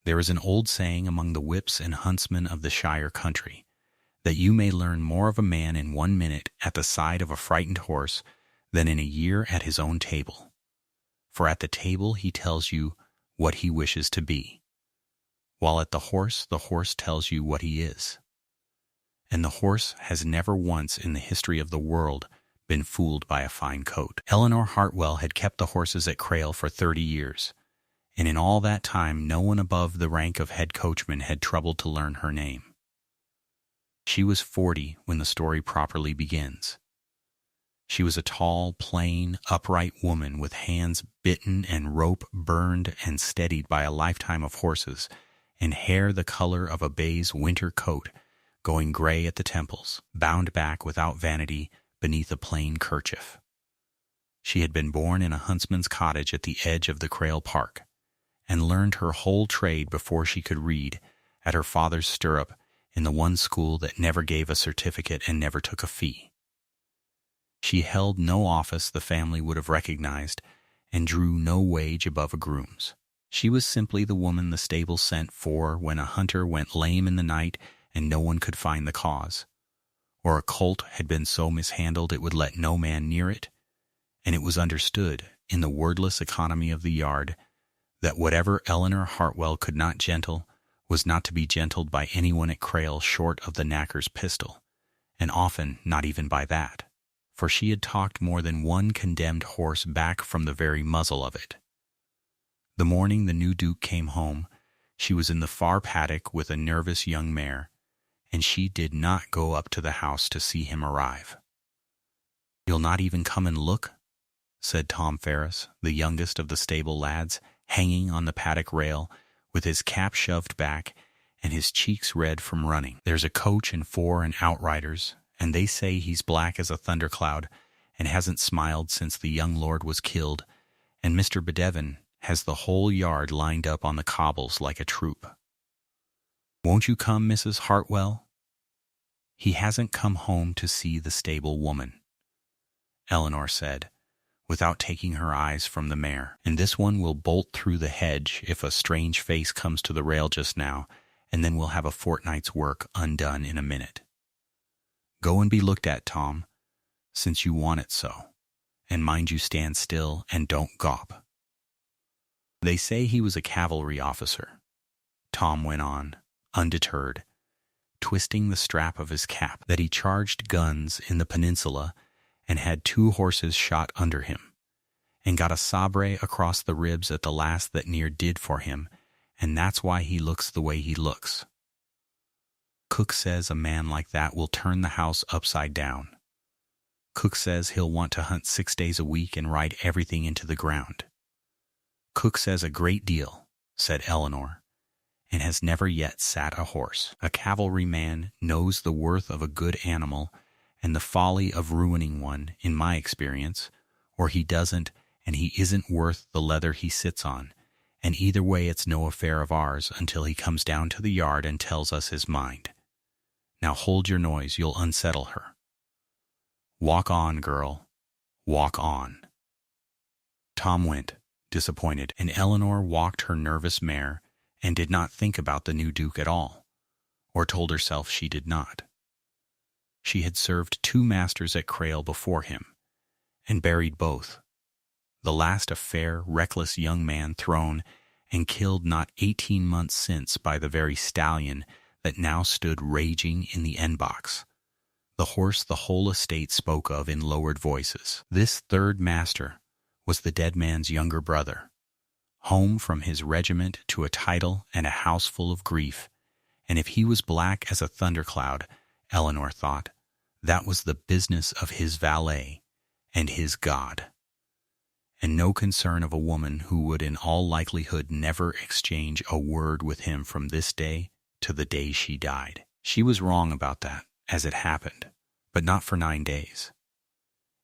There is an old saying among the whips and huntsmen of the Shire country, that you may learn more of a man in 1 minute at the side of a frightened horse than in a year at his own table. For at the table he tells you what he wishes to be, while at the horse tells you what he is. And the horse has never once in the history of the world been fooled by a fine coat. Eleanor Hartwell had kept the horses at Crayle for 30 years, and in all that time no one above the rank of head coachman had troubled to learn her name. She was 40 when the story properly begins. She was a tall, plain, upright woman with hands bitten and rope burned and steadied by a lifetime of horses, and hair the color of a bay's winter coat, going gray at the temples, bound back without vanity beneath a plain kerchief. She had been born in a huntsman's cottage at the edge of the Crayle Park, and learned her whole trade before she could read, at her father's stirrup, in the one school that never gave a certificate and never took a fee. She held no office the family would have recognized, and drew no wage above a groom's. She was simply the woman the stable sent for when a hunter went lame in the night and no one could find the cause, or a colt had been so mishandled it would let no man near it, and it was understood, in the wordless economy of the yard, that whatever Eleanor Hartwell could not gentle was not to be gentled by anyone at Crayle short of the knacker's pistol, and often not even by that, for she had talked more than one condemned horse back from the very muzzle of it. The morning the new Duke came home, she was in the far paddock with a nervous young mare, and she did not go up to the house to see him arrive. "You'll not even come and look?" said Tom Ferris, the youngest of the stable lads, hanging on the paddock rail, with his cap shoved back and his cheeks red from running. "There's a coach and 4 and outriders, and they say he's black as a thundercloud and hasn't smiled since the young lord was killed, and Mr. Bedevin has the whole yard lined up on the cobbles like a troop. Won't you come, Mrs. Hartwell?" "He hasn't come home to see the stable woman," Eleanor said, without taking her eyes from the mare, "and this one will bolt through the hedge if a strange face comes to the rail just now, and then we'll have a fortnight's work undone in a minute. Go and be looked at, Tom, since you want it so, and mind you stand still and don't gawp." "They say he was a cavalry officer," Tom went on, undeterred, twisting the strap of his cap, "that he charged guns in the peninsula and had 2 horses shot under him, and got a sabre across the ribs at the last that near did for him, and that's why he looks the way he looks. Cook says a man like that will turn the house upside down. Cook says he'll want to hunt 6 days a week and ride everything into the ground. Cook says a great deal," said Eleanor, "and has never yet sat a horse. A cavalryman knows the worth of a good animal and the folly of ruining one, in my experience, or he doesn't, and he isn't worth the leather he sits on, and either way it's no affair of ours until he comes down to the yard and tells us his mind. Now hold your noise, you'll unsettle her. Walk on, girl, walk on." Tom went, disappointed, and Eleanor walked her nervous mare and did not think about the new Duke at all, or told herself she did not. She had served 2 masters at Crayle before him, and buried both, the last a fair, reckless young man thrown and killed not 18 months since by the very Stallion that now stood raging in the end box, the horse the whole estate spoke of in lowered voices. This 3rd master was the dead man's younger brother, home from his regiment to a title and a house full of grief, and if he was black as a thundercloud, Eleanor thought, that was the business of his valet and his God, and no concern of a woman who would in all likelihood never exchange a word with him from this day to the day she died. She was wrong about that, as it happened, but not for 9 days.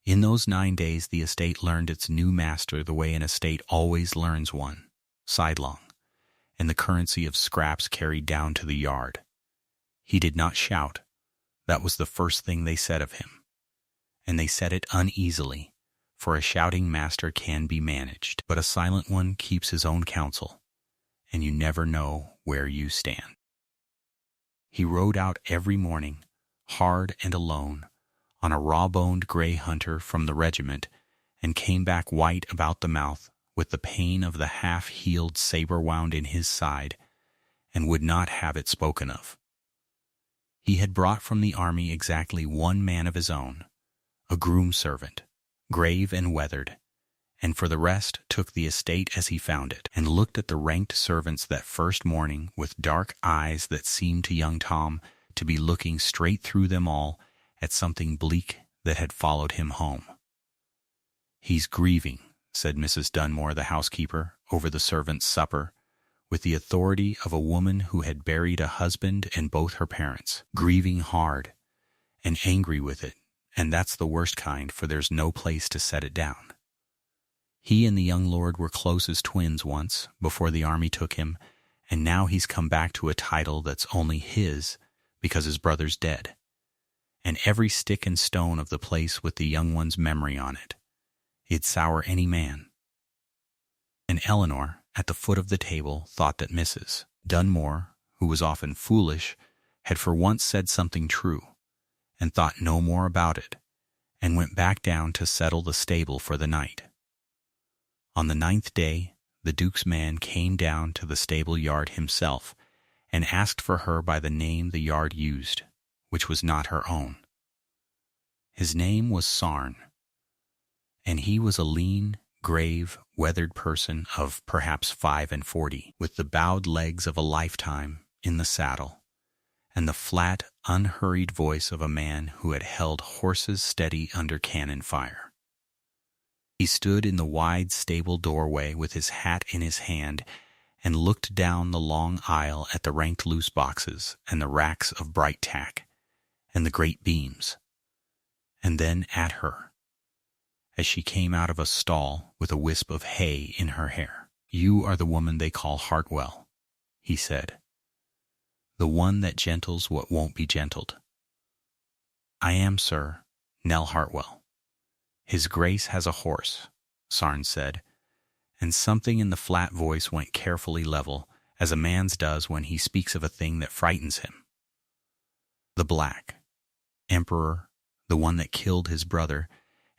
In those 9 days the estate learned its new master the way an estate always learns one, sidelong, and the currency of scraps carried down to the yard. He did not shout. That was the first thing they said of him, and they said it uneasily, for a shouting master can be managed, but a silent one keeps his own counsel, and you never know where you stand. He rode out every morning, hard and alone, on a raw-boned gray hunter from the regiment, and came back white about the mouth with the pain of the half-healed saber wound in his side, and would not have it spoken of. He had brought from the army exactly one man of his own, a groom servant, grave and weathered, and for the rest took the estate as he found it, and looked at the ranked servants that first morning with dark eyes that seemed to young Tom to be looking straight through them all at something bleak that had followed him home. "He's grieving," said Mrs. Dunmore, the housekeeper, over the servants' supper, with the authority of a woman who had buried a husband and both her parents, "grieving hard, and angry with it, and that's the worst kind, for there's no place to set it down. He and the young lord were close as twins once, before the army took him, and now he's come back to a title that's only his because his brother's dead, and every stick and stone of the place with the young one's memory on it. It'd sour any man." And Eleanor, at the foot of the table, thought that Mrs. Dunmore, who was often foolish, had for once said something true, and thought no more about it, and went back down to settle the stable for the night. On the 9th day, the Duke's man came down to the stable yard himself, and asked for her by the name the yard used, which was not her own. His name was Sarn, and he was a lean, grave, weathered person of perhaps 45, with the bowed legs of a lifetime in the saddle, and the flat, unhurried voice of a man who had held horses steady under cannon fire. He stood in the wide stable doorway with his hat in his hand and looked down the long aisle at the ranked loose boxes and the racks of bright tack and the great beams, and then at her, as she came out of a stall with a wisp of hay in her hair. "You are the woman they call Hartwell," he said, "the one that gentles what won't be gentled." "I am, sir, Nell Hartwell. His Grace has a horse," Sarn said, and something in the flat voice went carefully level, as a man's does when he speaks of a thing that frightens him. "The black Emperor, the one that killed his brother,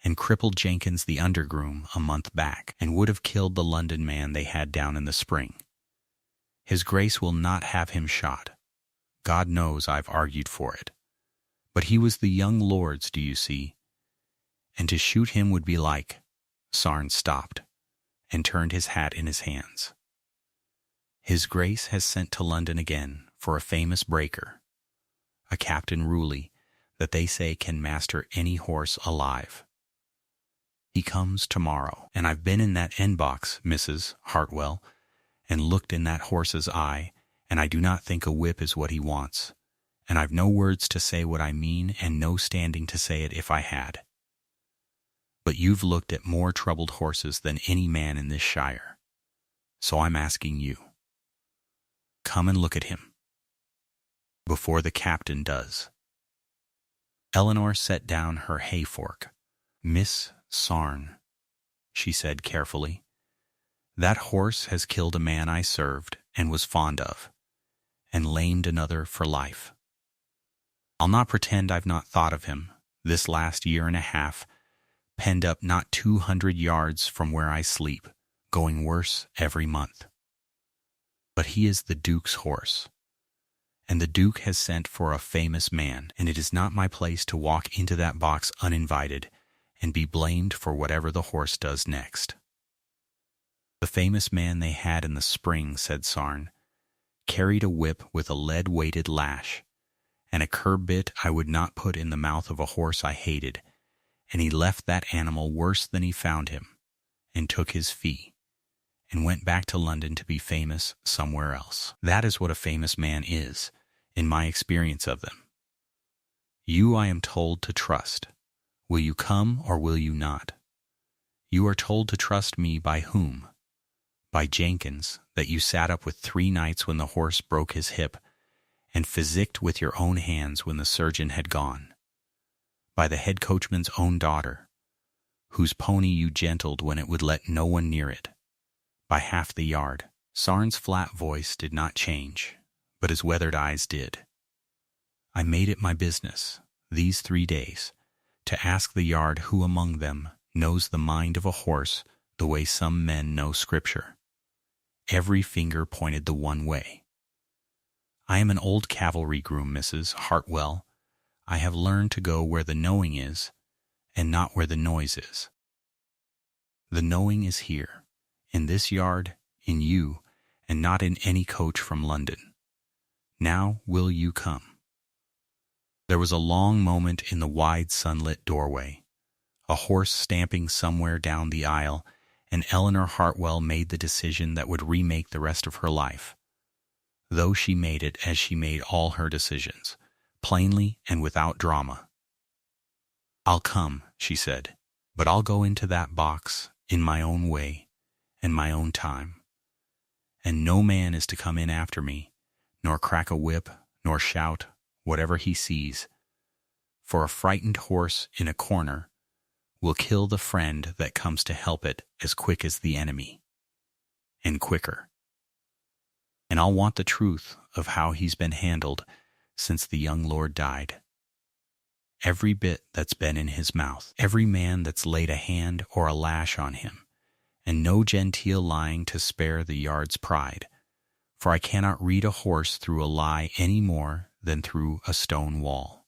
and crippled Jenkins the undergroom a month back, and would have killed the London man they had down in the spring. His Grace will not have him shot. God knows I've argued for it. But he was the young lord's, do you see? And to shoot him would be like—" Sarn stopped, and turned his hat in his hands. "His Grace has sent to London again for a famous breaker, a Captain Ruley, that they say can master any horse alive. He comes tomorrow, and I've been in that end box, Mrs. Hartwell, and looked in that horse's eye, and I do not think a whip is what he wants, and I've no words to say what I mean and no standing to say it if I had. But you've looked at more troubled horses than any man in this shire, so I'm asking you. Come and look at him before the captain does." Eleanor set down her hay fork. "Miss Sarn," she said carefully, "that horse has killed a man I served and was fond of, and lamed another for life. I'll not pretend I've not thought of him, this last year and a half, penned up not 200 yards from where I sleep, going worse every month. But he is the Duke's horse, and the Duke has sent for a famous man, and it is not my place to walk into that box uninvited and be blamed for whatever the horse does next. The famous man they had in the spring," said Sarn, "carried a whip with a lead-weighted lash, and a curb bit I would not put in the mouth of a horse I hated, and he left that animal worse than he found him, and took his fee, and went back to London to be famous somewhere else. That is what a famous man is, in my experience of them. You I am told to trust. Will you come or will you not? You are told to trust me by whom? By Jenkins, that you sat up with 3 nights when the horse broke his hip, and physicked with your own hands when the surgeon had gone. By the head coachman's own daughter, whose pony you gentled when it would let no one near it, by half the yard, Sarn's flat voice did not change, but his weathered eyes did. I made it my business, these 3 days, to ask the yard who among them knows the mind of a horse the way some men know Scripture. Every finger pointed the one way. I am an old cavalry groom, Mrs. Hartwell. I have learned to go where the knowing is, and not where the noise is. The knowing is here, in this yard, in you, and not in any coach from London. Now will you come? There was a long moment in the wide sunlit doorway, a horse stamping somewhere down the aisle, and Eleanor Hartwell made the decision that would remake the rest of her life. Though she made it as she made all her decisions, plainly and without drama. I'll come, she said, but I'll go into that box in my own way and my own time. And no man is to come in after me, nor crack a whip, nor shout, whatever he sees. For a frightened horse in a corner will kill the friend that comes to help it as quick as the enemy, and quicker. And I'll want the truth of how he's been handled since the young lord died. Every bit that's been in his mouth, every man that's laid a hand or a lash on him, and no genteel lying to spare the yard's pride, for I cannot read a horse through a lie any more than through a stone wall.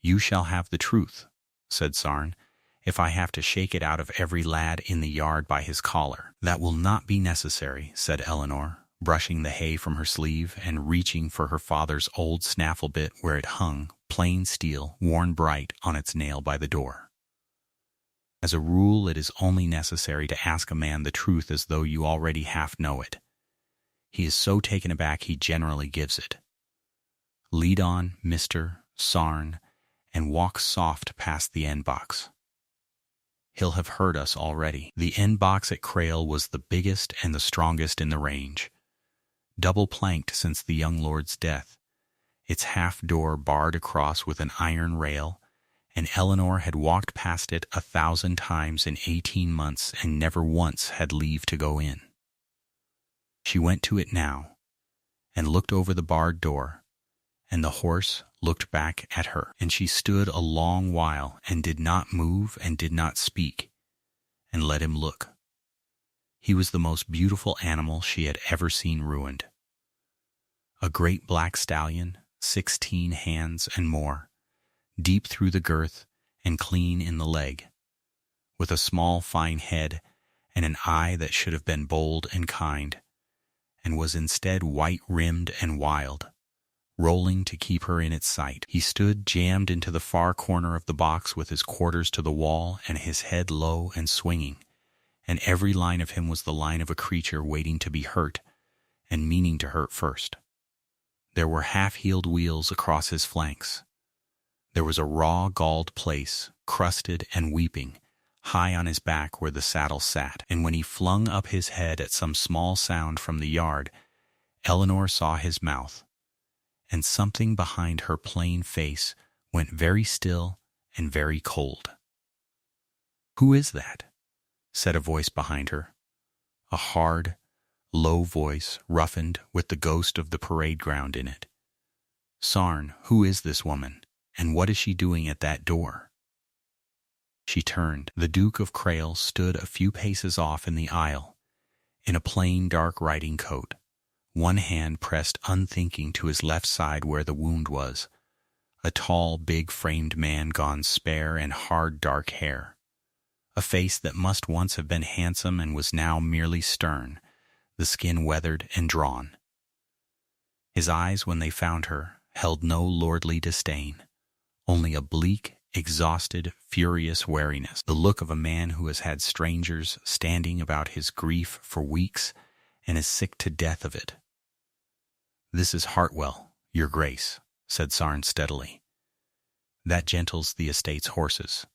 You shall have the truth, said Sarn, if I have to shake it out of every lad in the yard by his collar. That will not be necessary, said Eleanor, brushing the hay from her sleeve and reaching for her father's old snaffle bit where it hung, plain steel, worn bright on its nail by the door. As a rule, it is only necessary to ask a man the truth as though you already half know it. He is so taken aback he generally gives it. Lead on, Mr. Sarn, and walk soft past the end box. He'll have heard us already. The end box at Crayle was the biggest and the strongest in the range, double-planked since the young lord's death, its half-door barred across with an iron rail, and Eleanor had walked past it 1,000 times in 18 months and never once had leave to go in. She went to it now, and looked over the barred door, and the horse looked back at her, and she stood a long while and did not move and did not speak, and let him look. He was the most beautiful animal she had ever seen ruined. A great black stallion, 16 hands and more, deep through the girth and clean in the leg, with a small fine head and an eye that should have been bold and kind, and was instead white-rimmed and wild, rolling to keep her in its sight. He stood jammed into the far corner of the box with his quarters to the wall and his head low and swinging, and every line of him was the line of a creature waiting to be hurt and meaning to hurt first. There were half-healed wheals across his flanks. There was a raw, galled place, crusted and weeping, high on his back where the saddle sat, and when he flung up his head at some small sound from the yard, Eleanor saw his mouth, and something behind her plain face went very still and very cold. "Who is that?" said a voice behind her, a hard, low voice roughened with the ghost of the parade ground in it. "Sarn, who is this woman, and what is she doing at that door?" She turned. The Duke of Crayle stood a few paces off in the aisle, in a plain dark riding coat, one hand pressed unthinking to his left side where the wound was, a tall, big-framed man gone spare and hard dark hair, a face that must once have been handsome and was now merely stern, the skin weathered and drawn. His eyes, when they found her, held no lordly disdain, only a bleak, exhausted, furious wariness, the look of a man who has had strangers standing about his grief for weeks and is sick to death of it. "This is Hartwell, your grace," said Sarn steadily. "That gentles the estate's horses.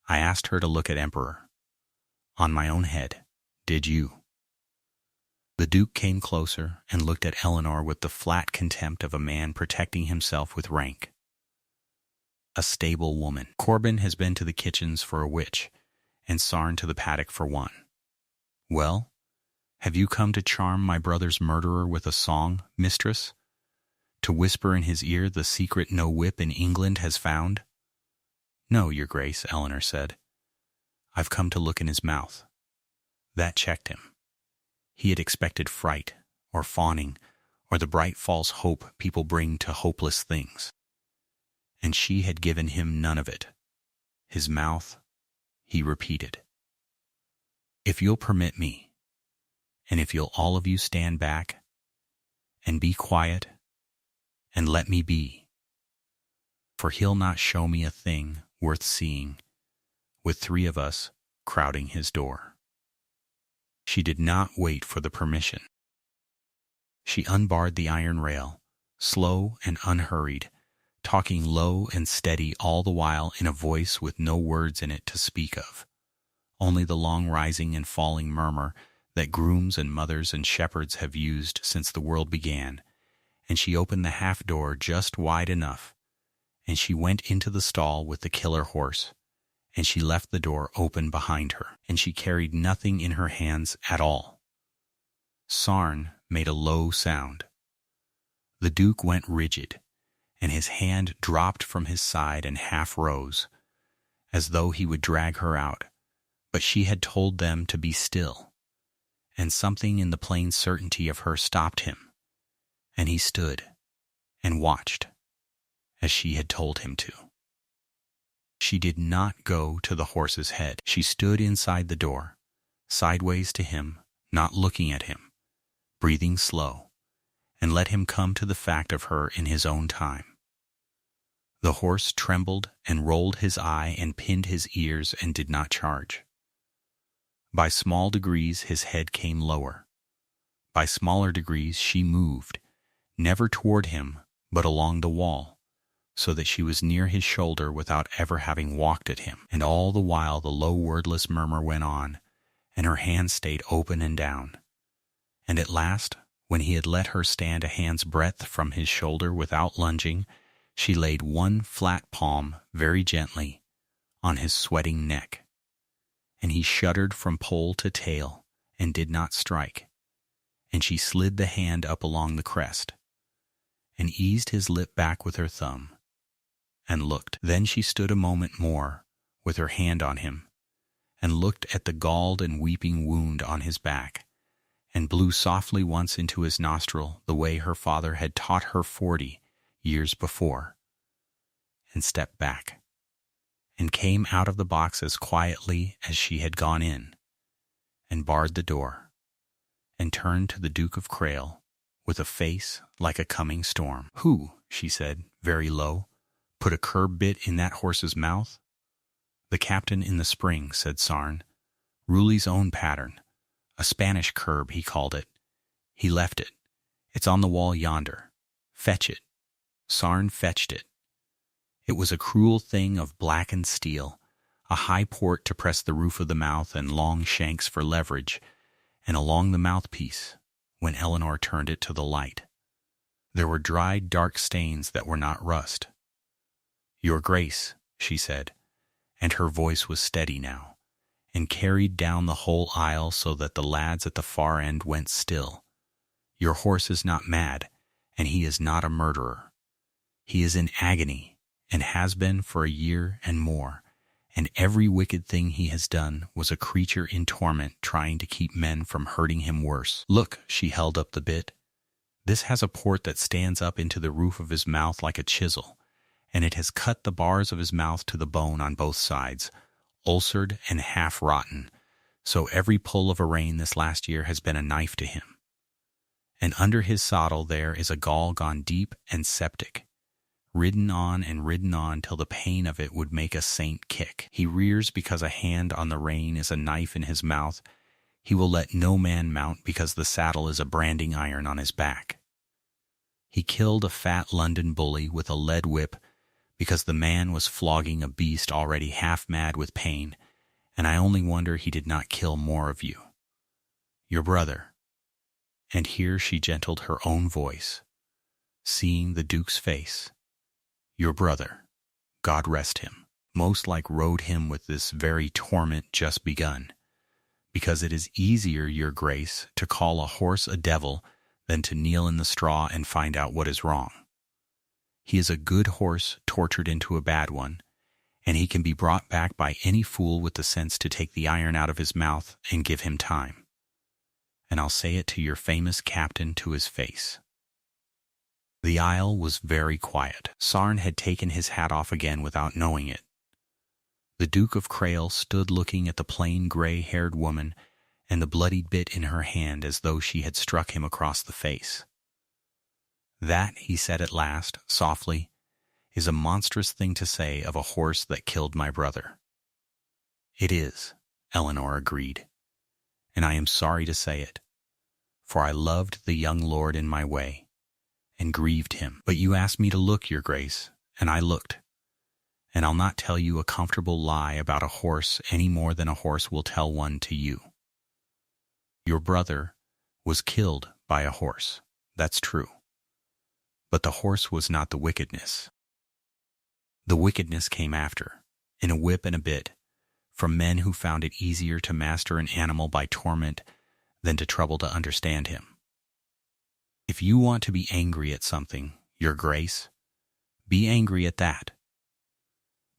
I asked her to look at Emperor. On my own head. Did you?" The Duke came closer and looked at Eleanor with the flat contempt of a man protecting himself with rank. "A stable woman. Corbin has been to the kitchens for a witch, and Sarn to the paddock for one. Well, Have you come to charm my brother's murderer with a song, mistress? To whisper in his ear the secret no whip in England has found? No, your grace, Eleanor said. I've come to look in his mouth. That checked him. He had expected fright, or fawning, or the bright false hope people bring to hopeless things. And she had given him none of it. His mouth, he repeated. If you'll permit me, and if you'll all of you stand back, and be quiet, and let me be, for he'll not show me a thing worth seeing, with 3 of us crowding his door. She did not wait for the permission. She unbarred the iron rail, slow and unhurried, talking low and steady all the while in a voice with no words in it to speak of, only the long rising and falling murmur that grooms and mothers and shepherds have used since the world began. And she opened the half door just wide enough, and she went into the stall with the killer horse, and she left the door open behind her, and she carried nothing in her hands at all. Sarn made a low sound. The Duke went rigid, and his hand dropped from his side and half rose, as though he would drag her out, but she had told them to be still, and something in the plain certainty of her stopped him, and he stood and watched, as she had told him to. She did not go to the horse's head. She stood inside the door, sideways to him, not looking at him, breathing slow, and let him come to the fact of her in his own time. The horse trembled and rolled his eye and pinned his ears and did not charge. By small degrees his head came lower. By smaller degrees she moved, never toward him, but along the wall, so that she was near his shoulder without ever having walked at him. And all the while the low wordless murmur went on, and her hands stayed open and down. And at last, when he had let her stand a hand's breadth from his shoulder without lunging, she laid one flat palm very gently on his sweating neck. And he shuddered from poll to tail and did not strike. And she slid the hand up along the crest, and eased his lip back with her thumb, and looked. Then she stood a moment more, with her hand on him, and looked at the galled and weeping wound on his back, and blew softly once into his nostril the way her father had taught her 40 years before, and stepped back, and came out of the box as quietly as she had gone in, and barred the door, and turned to the Duke of Crayle with a face like a coming storm. "Who," she said, very low, "put a curb bit in that horse's mouth?" "The captain in the spring," said Sarn. "Ruleigh's own pattern. A Spanish curb, he called it. He left it. It's on the wall yonder. Fetch it." Sarn fetched it. It was a cruel thing of blackened steel, a high port to press the roof of the mouth and long shanks for leverage, and along the mouthpiece, when Eleanor turned it to the light, there were dried dark stains that were not rust. "Your Grace," she said, and her voice was steady now, and carried down the whole aisle so that the lads at the far end went still. "Your horse is not mad, and he is not a murderer. He is in agony, and has been for a year and more, and every wicked thing he has done was a creature in torment trying to keep men from hurting him worse. Look," she held up the bit. "This has a port that stands up into the roof of his mouth like a chisel, and it has cut the bars of his mouth to the bone on both sides, ulcered and half rotten, so every pull of a rein this last year has been a knife to him. And under his saddle there is a gall gone deep and septic, ridden on till the pain of it would make a saint kick. He rears because a hand on the rein is a knife in his mouth. He will let no man mount because the saddle is a branding iron on his back. He killed a fat London bully with a lead whip because the man was flogging a beast already half mad with pain, and I only wonder he did not kill more of you. Your brother," and here she gentled her own voice, seeing the Duke's face, "your brother, God rest him, most like rode him with this very torment just begun, Because it is easier, your grace, to call a horse a devil than to kneel in the straw and find out what is wrong. He is a good horse tortured into a bad one, and he can be brought back by any fool with the sense to take the iron out of his mouth and give him time. And I'll say it to your famous captain to his face. The aisle was very quiet. Sarn had taken his hat off again without knowing it. The Duke of Crayle stood looking at the plain gray-haired woman and the bloodied bit in her hand as though she had struck him across the face. That, he said at last, softly, is a monstrous thing to say of a horse that killed my brother. It is, Eleanor agreed, and I am sorry to say it, for I loved the young lord in my way, and grieved him. But you asked me to look, your grace, and I looked. And I'll not tell you a comfortable lie about a horse any more than a horse will tell one to you. Your brother was killed by a horse, that's true. But the horse was not the wickedness. The wickedness came after, in a whip and a bit, from men who found it easier to master an animal by torment than to trouble to understand him. If you want to be angry at something, your grace, be angry at that.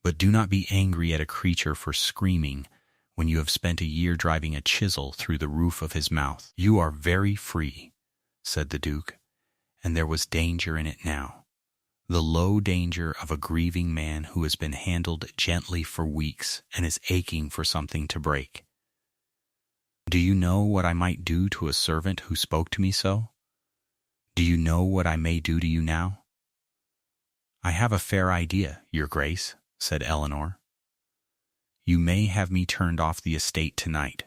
But do not be angry at a creature for screaming when you have spent a year driving a chisel through the roof of his mouth. You are very free, said the Duke, and there was danger in it now. The low danger of a grieving man who has been handled gently for weeks and is aching for something to break. Do you know what I might do to a servant who spoke to me so? Do you know what I may do to you now? I have a fair idea, your grace, said Eleanor. You may have me turned off the estate tonight,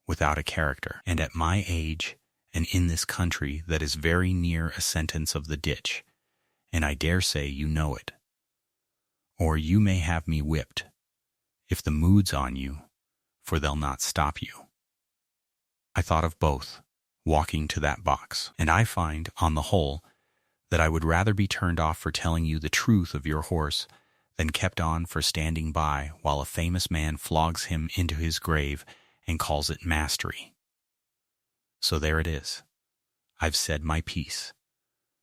without a character, and at my age, and in this country that is very near a sentence of the ditch, and I dare say you know it. Or you may have me whipped, if the mood's on you, for they'll not stop you. I thought of both, walking to that box, and I find, on the whole, that I would rather be turned off for telling you the truth of your horse than kept on for standing by while a famous man flogs him into his grave and calls it mastery. So there it is. I've said my piece.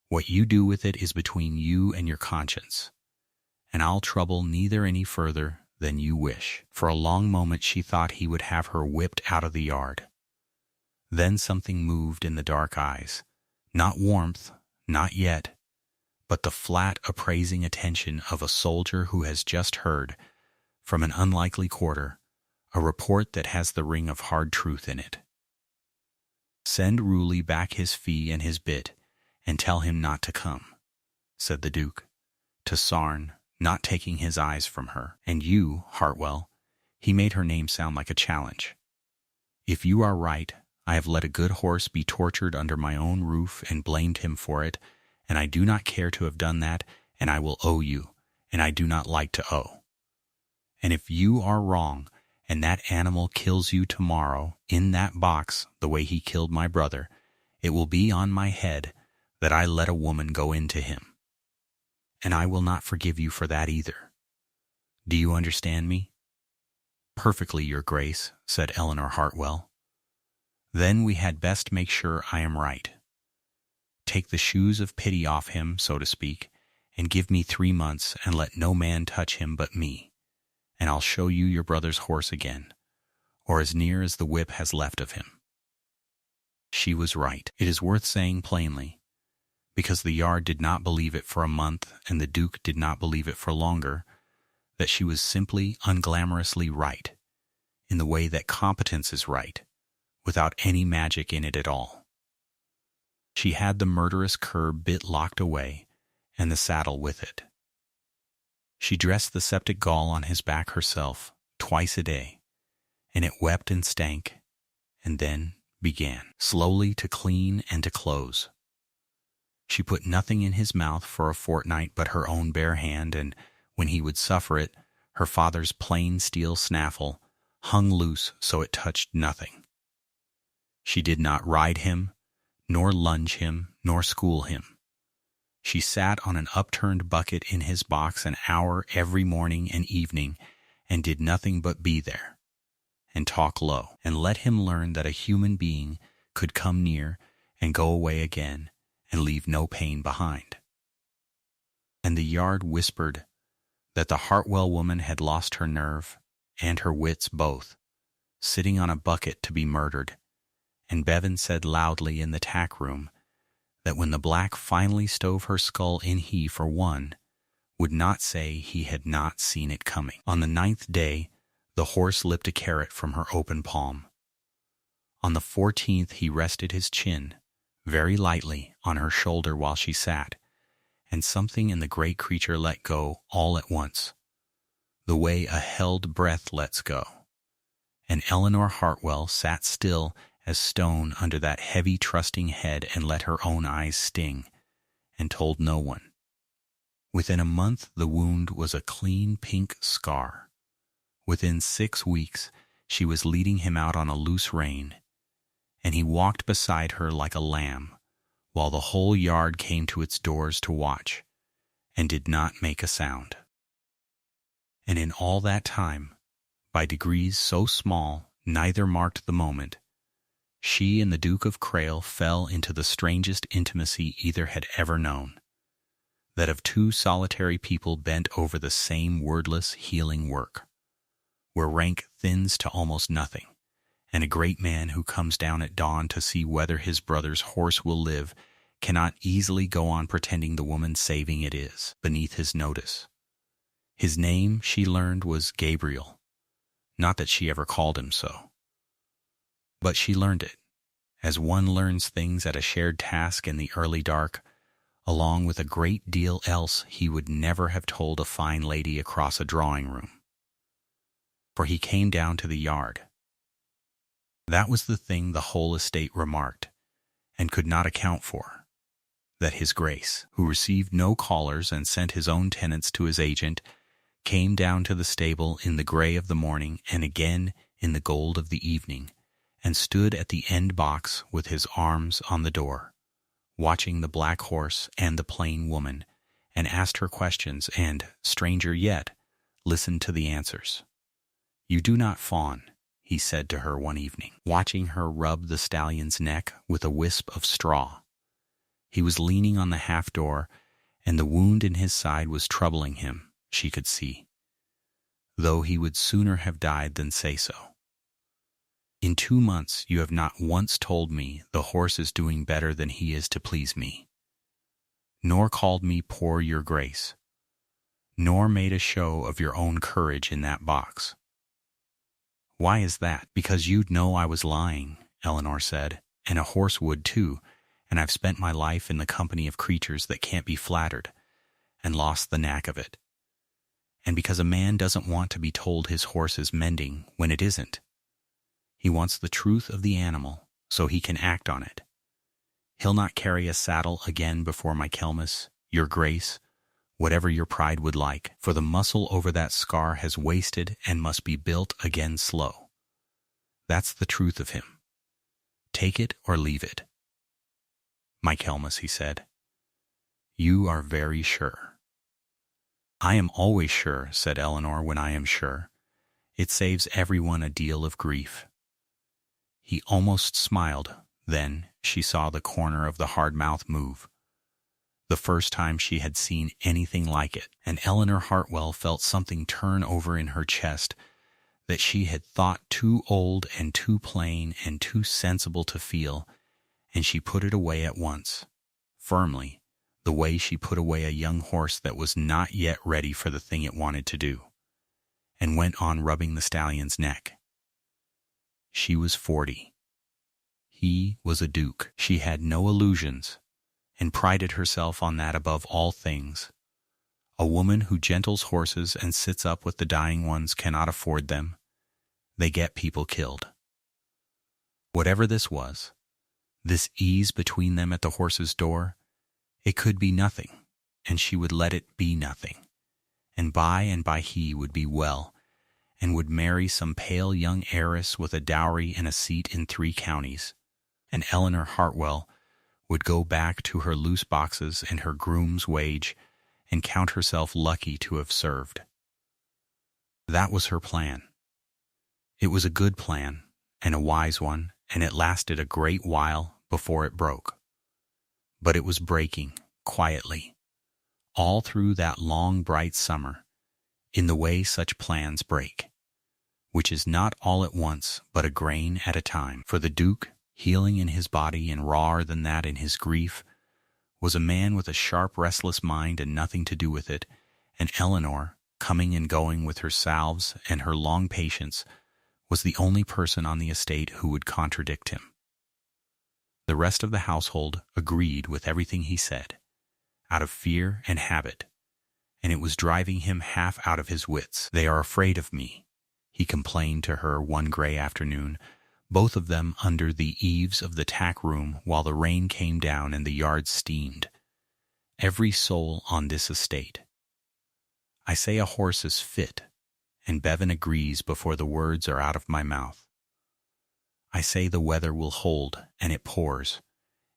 What you do with it is between you and your conscience, and I'll trouble neither any further than you wish. For a long moment she thought he would have her whipped out of the yard. Then something moved in the dark eyes, not warmth, not yet, but the flat, appraising attention of a soldier who has just heard, from an unlikely quarter, a report that has the ring of hard truth in it. Send Ruley back his fee and his bit, and tell him not to come, said the Duke, to Sarn, not taking his eyes from her. And you, Hartwell, he made her name sound like a challenge. If you are right, I have let a good horse be tortured under my own roof and blamed him for it, and I do not care to have done that, and I will owe you, and I do not like to owe. And if you are wrong, and that animal kills you tomorrow in that box the way he killed my brother, it will be on my head that I let a woman go into him. And I will not forgive you for that either. Do you understand me? Perfectly, your grace, said Eleanor Hartwell. Then we had best make sure I am right. Take the shoes of pity off him, so to speak, and give me 3 months, and let no man touch him but me, and I'll show you your brother's horse again, or as near as the whip has left of him. She was right. It is worth saying plainly, because the yard did not believe it for a month, and the Duke did not believe it for longer, that she was simply unglamorously right, in the way that competence is right, without any magic in it at all. She had the murderous curb bit locked away, and the saddle with it. She dressed the septic gall on his back herself, twice a day, and it wept and stank, and then began slowly to clean and to close. She put nothing in his mouth for a fortnight but her own bare hand, and when he would suffer it, her father's plain steel snaffle, hung loose so it touched nothing. She did not ride him, nor lunge him, nor school him. She sat on an upturned bucket in his box an hour every morning and evening, and did nothing but be there, and talk low, and let him learn that a human being could come near and go away again and leave no pain behind. And the yard whispered that the Hartwell woman had lost her nerve and her wits both, sitting on a bucket to be murdered, and Bevan said loudly in the tack room that when the black finally stove her skull in, he, for one, would not say he had not seen it coming. On the 9th day, the horse lipped a carrot from her open palm. On the 14th, he rested his chin very lightly on her shoulder while she sat, and something in the great creature let go all at once, the way a held breath lets go. And Eleanor Hartwell sat still as stone under that heavy, trusting head and let her own eyes sting, and told no one. Within a month, the wound was a clean pink scar. Within 6 weeks, she was leading him out on a loose rein, and he walked beside her like a lamb, while the whole yard came to its doors to watch, and did not make a sound. And in all that time, by degrees so small neither marked the moment, she and the Duke of Crayle fell into the strangest intimacy either had ever known, that of two solitary people bent over the same wordless healing work, where rank thins to almost nothing, and a great man who comes down at dawn to see whether his brother's horse will live cannot easily go on pretending the woman saving it is beneath his notice. His name, she learned, was Gabriel, not that she ever called him so. But she learned it, as one learns things at a shared task in the early dark, along with a great deal else he would never have told a fine lady across a drawing room. For he came down to the yard. That was the thing the whole estate remarked, and could not account for, that his Grace, who received no callers and sent his own tenants to his agent, came down to the stable in the gray of the morning and again in the gold of the evening, and stood at the end box with his arms on the door, watching the black horse and the plain woman, and asked her questions and, stranger yet, listened to the answers. "You do not fawn," he said to her one evening, watching her rub the stallion's neck with a wisp of straw. He was leaning on the half-door, and the wound in his side was troubling him, she could see, though he would sooner have died than say so. "In 2 months you have not once told me the horse is doing better than he is to please me, nor called me poor your Grace, nor made a show of your own courage in that box. Why is that?" "Because you'd know I was lying," Eleanor said, "and a horse would too, and I've spent my life in the company of creatures that can't be flattered, and lost the knack of it. And because a man doesn't want to be told his horse is mending when it isn't. He wants the truth of the animal so he can act on it. He'll not carry a saddle again before my Kelmus, your Grace, whatever your pride would like, for the muscle over that scar has wasted and must be built again slow. That's the truth of him. Take it or leave it." "My Kelmus," he said, "you are very sure." "I am always sure," said Eleanor, "when I am sure. It saves everyone a deal of grief." He almost smiled. Then she saw the corner of the hard mouth move, the first time she had seen anything like it, and Eleanor Hartwell felt something turn over in her chest that she had thought too old and too plain and too sensible to feel, and she put it away at once, firmly, the way she put away a young horse that was not yet ready for the thing it wanted to do, and went on rubbing the stallion's neck. She was 40. He was a duke. She had no illusions, and prided herself on that above all things. A woman who gentles horses and sits up with the dying ones cannot afford them. They get people killed. Whatever this was, this ease between them at the horse's door, it could be nothing, and she would let it be nothing, and by he would be well, and would marry some pale young heiress with a dowry and a seat in 3 counties, and Eleanor Hartwell would go back to her loose boxes and her groom's wage and count herself lucky to have served. That was her plan. It was a good plan, and a wise one, and it lasted a great while before it broke. But it was breaking, quietly, all through that long bright summer, in the way such plans break, which is not all at once, but a grain at a time. For the Duke, healing in his body and rawer than that in his grief, was a man with a sharp, restless mind and nothing to do with it, and Eleanor, coming and going with her salves and her long patience, was the only person on the estate who would contradict him. The rest of the household agreed with everything he said, out of fear and habit, and it was driving him half out of his wits. "They are afraid of me," he complained to her one gray afternoon, both of them under the eaves of the tack room while the rain came down and the yard steamed. "Every soul on this estate. I say a horse is fit, and Bevan agrees before the words are out of my mouth. I say the weather will hold, and it pours,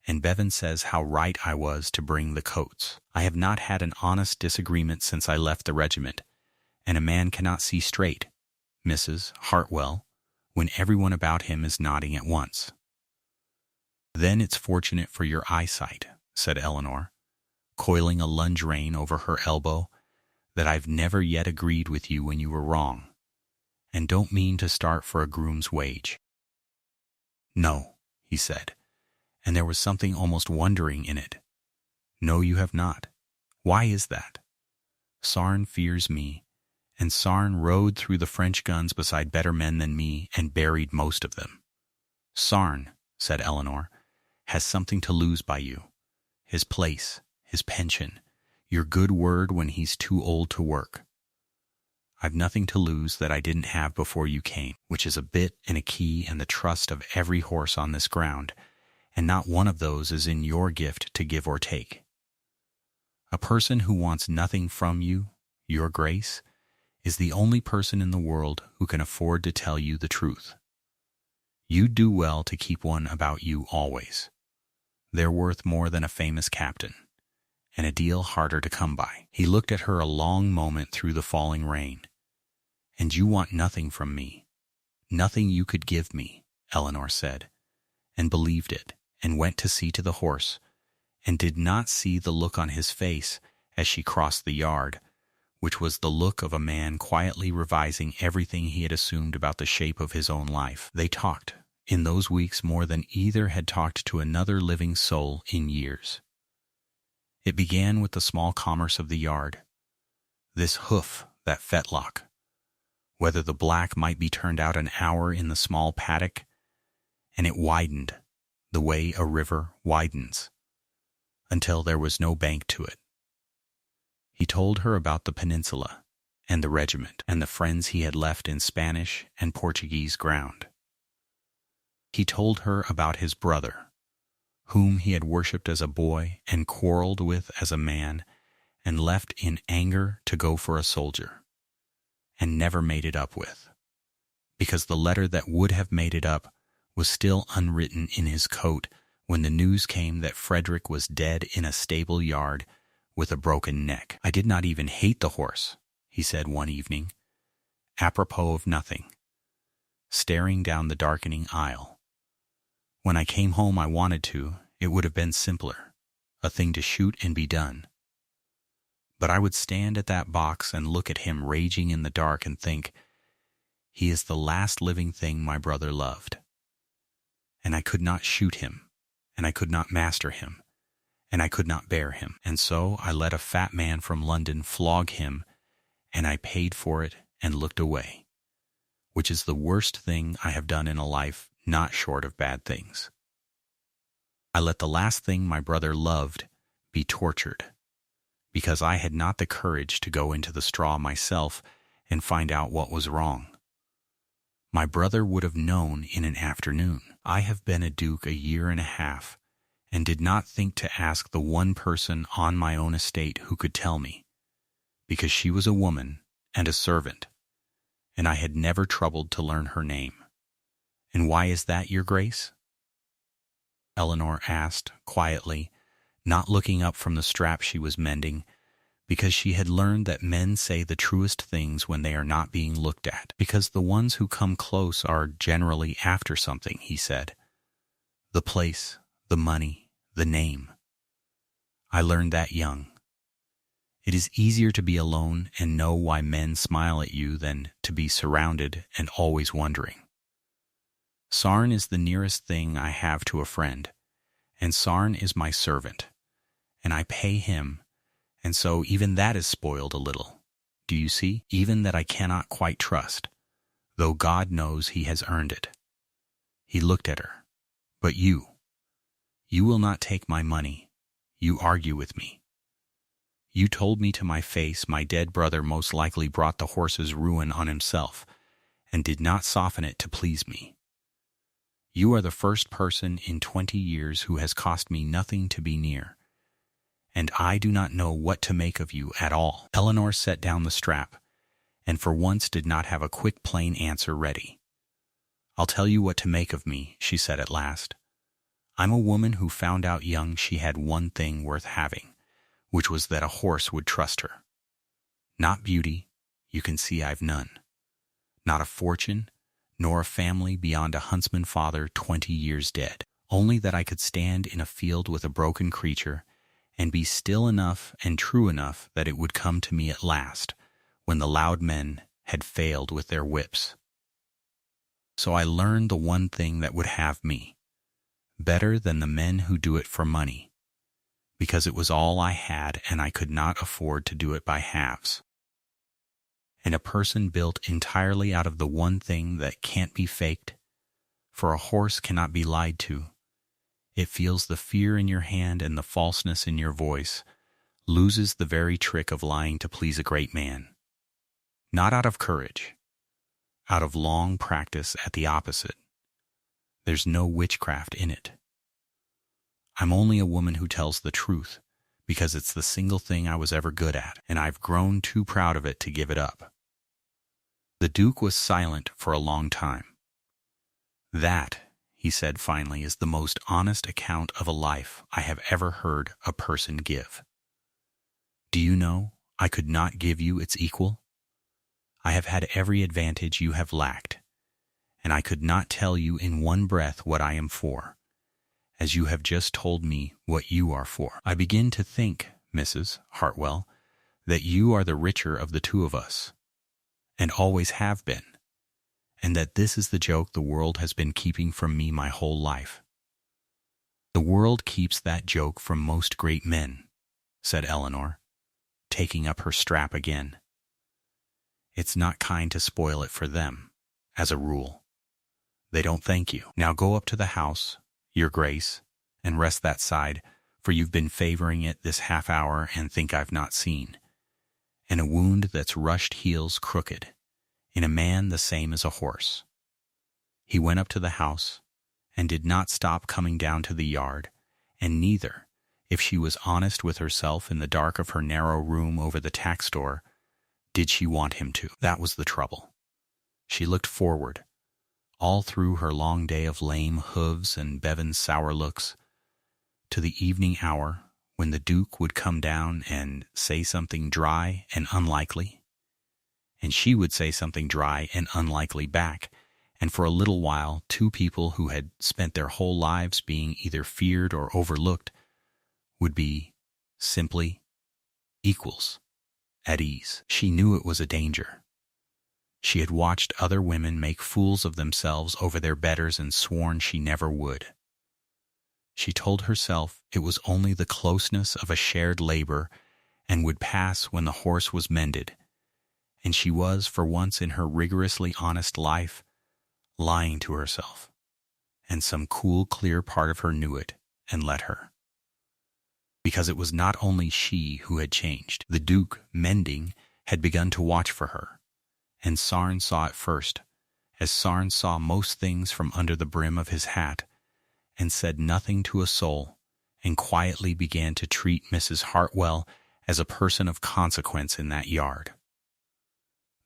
and Bevan says how right I was to bring the coats. I have not had an honest disagreement since I left the regiment, and a man cannot see straight, Mrs. Hartwell, when everyone about him is nodding at once." "Then it's fortunate for your eyesight," said Eleanor, coiling a lunge rein over her elbow, "that I've never yet agreed with you when you were wrong, and don't mean to start for a groom's wage." "No," he said, and there was something almost wondering in it. "No, you have not. Why is that?" "Sarn fears me, and Sarn rode through the French guns beside better men than me and buried most of them." "Sarn," said Eleanor, "has something to lose by you. His place, his pension, your good word when he's too old to work. I've nothing to lose that I didn't have before you came, which is a bit and a key and the trust of every horse on this ground, and not one of those is in your gift to give or take. A person who wants nothing from you, your grace, is the only person in the world who can afford to tell you the truth. You'd do well to keep one about you always. They're worth more than a famous captain, and a deal harder to come by." He looked at her a long moment through the falling rain. "And you want nothing from me, nothing you could give me," Eleanor said, and believed it, and went to see to the horse, and did not see the look on his face as she crossed the yard, which was the look of a man quietly revising everything he had assumed about the shape of his own life. They talked, in those weeks, more than either had talked to another living soul in years. It began with the small commerce of the yard, this hoof, that fetlock, whether the black might be turned out an hour in the small paddock, and it widened, the way a river widens, until there was no bank to it. He told her about the peninsula, and the regiment, and the friends he had left in Spanish and Portuguese ground. He told her about his brother, whom he had worshipped as a boy and quarreled with as a man, and left in anger to go for a soldier, and never made it up with, because the letter that would have made it up was still unwritten in his coat when the news came that Frederick was dead in a stable yard with a broken neck. "I did not even hate the horse," he said one evening, apropos of nothing, staring down the darkening aisle. "When I came home I wanted to, it would have been simpler, a thing to shoot and be done. But I would stand at that box and look at him raging in the dark and think, he is the last living thing my brother loved. And I could not shoot him, and I could not master him, and I could not bear him. And so I let a fat man from London flog him, and I paid for it and looked away, which is the worst thing I have done in a life not short of bad things. I let the last thing my brother loved be tortured, because I had not the courage to go into the straw myself and find out what was wrong. My brother would have known in an afternoon. I have been a duke a year and a half, and did not think to ask the one person on my own estate who could tell me, because she was a woman and a servant, and I had never troubled to learn her name. And why is that, your grace?" Eleanor asked quietly, not looking up from the strap she was mending, because she had learned that men say the truest things when they are not being looked at, because the ones who come close are generally after something, he said. The place, the money, the name. I learned that young. It is easier to be alone and know why men smile at you than to be surrounded and always wondering. Sarn is the nearest thing I have to a friend, and Sarn is my servant, and I pay him, and so even that is spoiled a little. Do you see? Even that I cannot quite trust, though God knows he has earned it. He looked at her. But you will not take my money. You argue with me. You told me to my face my dead brother most likely brought the horse's ruin on himself, and did not soften it to please me. You are the first person in 20 years who has cost me nothing to be near, and I do not know what to make of you at all. Eleanor set down the strap, and for once did not have a quick, plain answer ready. I'll tell you what to make of me, she said at last. I'm a woman who found out young she had one thing worth having, which was that a horse would trust her. Not beauty, you can see I've none. Not a fortune, nor a family beyond a huntsman father 20 years dead. Only that I could stand in a field with a broken creature and be still enough and true enough that it would come to me at last, when the loud men had failed with their whips. So I learned the one thing that would have me, better than the men who do it for money, because it was all I had and I could not afford to do it by halves. And a person built entirely out of the one thing that can't be faked, for a horse cannot be lied to. It feels the fear in your hand and the falseness in your voice, loses the very trick of lying to please a great man. Not out of courage, out of long practice at the opposite. There's no witchcraft in it. I'm only a woman who tells the truth, because it's the single thing I was ever good at, and I've grown too proud of it to give it up. The Duke was silent for a long time. That, he said finally, is the most honest account of a life I have ever heard a person give. Do you know, I could not give you its equal? I have had every advantage you have lacked, and I could not tell you in one breath what I am for, as you have just told me what you are for. I begin to think, Mrs. Hartwell, that you are the richer of the two of us, and always have been, and that this is the joke the world has been keeping from me my whole life. The world keeps that joke from most great men, said Eleanor, taking up her strap again. It's not kind to spoil it for them, as a rule. They don't thank you. Now go up to the house, your grace, and rest that side, for you've been favoring it this half hour and think I've not seen. And a wound that's rushed heals crooked, in a man the same as a horse. He went up to the house, and did not stop coming down to the yard, and neither, if she was honest with herself in the dark of her narrow room over the tack store, did she want him to. That was the trouble. She looked forward, all through her long day of lame hooves and Bevan's sour looks, to the evening hour when the Duke would come down and say something dry and unlikely, and she would say something dry and unlikely back, and for a little while two people who had spent their whole lives being either feared or overlooked would be simply equals, at ease. She knew it was a danger. She had watched other women make fools of themselves over their betters and sworn she never would. She told herself it was only the closeness of a shared labor and would pass when the horse was mended, and she was, for once in her rigorously honest life, lying to herself, and some cool, clear part of her knew it and let her. Because it was not only she who had changed. The Duke, mending, had begun to watch for her, and Sarn saw it first, as Sarn saw most things from under the brim of his hat, and said nothing to a soul, and quietly began to treat Mrs. Hartwell as a person of consequence in that yard.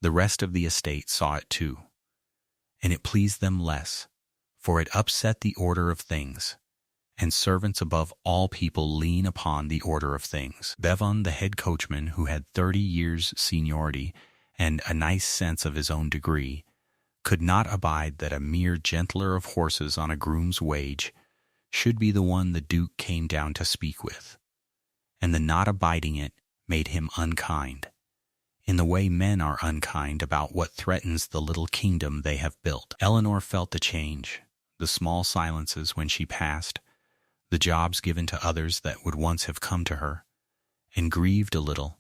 The rest of the estate saw it too, and it pleased them less, for it upset the order of things, and servants above all people lean upon the order of things. Bevan, the head coachman, who had 30 years' seniority and a nice sense of his own degree, could not abide that a mere gentler of horses on a groom's wage should be the one the Duke came down to speak with, and the not abiding it made him unkind, in the way men are unkind about what threatens the little kingdom they have built. Eleanor felt the change, the small silences when she passed, the jobs given to others that would once have come to her, and grieved a little,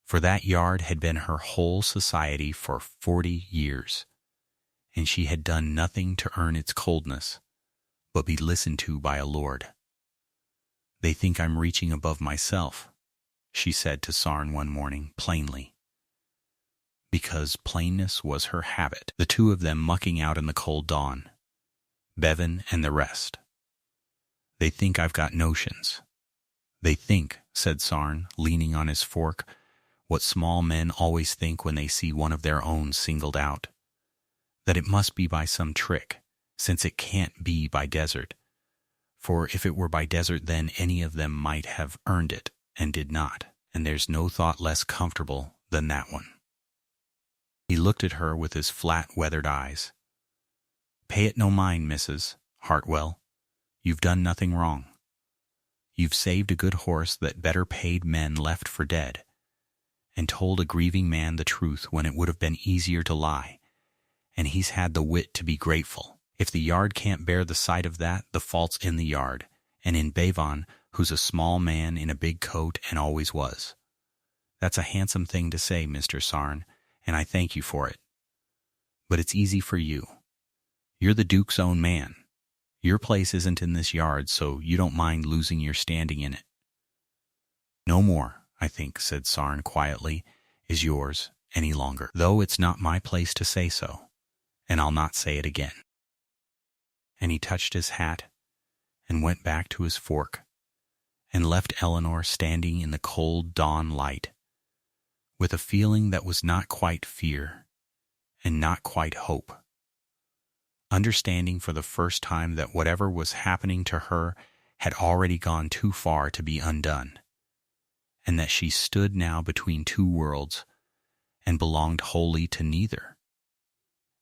for that yard had been her whole society for 40 years, and she had done nothing to earn its coldness, but be listened to by a lord. "They think I'm reaching above myself," she said to Sarn one morning, plainly. Because plainness was her habit, the two of them mucking out in the cold dawn, Bevan and the rest. "They think I've got notions." "They think," said Sarn, leaning on his fork, "what small men always think when they see one of their own singled out, that it must be by some trick, since it can't be by desert. For if it were by desert, then any of them might have earned it, and did not, and there's no thought less comfortable than that one." He looked at her with his flat, weathered eyes. "Pay it no mind, Mrs. Hartwell. You've done nothing wrong. You've saved a good horse that better paid men left for dead, and told a grieving man the truth when it would have been easier to lie, and he's had the wit to be grateful. If the yard can't bear the sight of that, the fault's in the yard, and in Bevan, who's a small man in a big coat and always was. That's a handsome thing to say, Mr. Sarn, and I thank you for it. But it's easy for you. You're the Duke's own man. Your place isn't in this yard, so you don't mind losing your standing in it." "No more, I think," said Sarn quietly, "is yours any longer, though it's not my place to say so, and I'll not say it again." And he touched his hat and went back to his fork and left Eleanor standing in the cold dawn light with a feeling that was not quite fear and not quite hope, understanding for the first time that whatever was happening to her had already gone too far to be undone, and that she stood now between two worlds and belonged wholly to neither,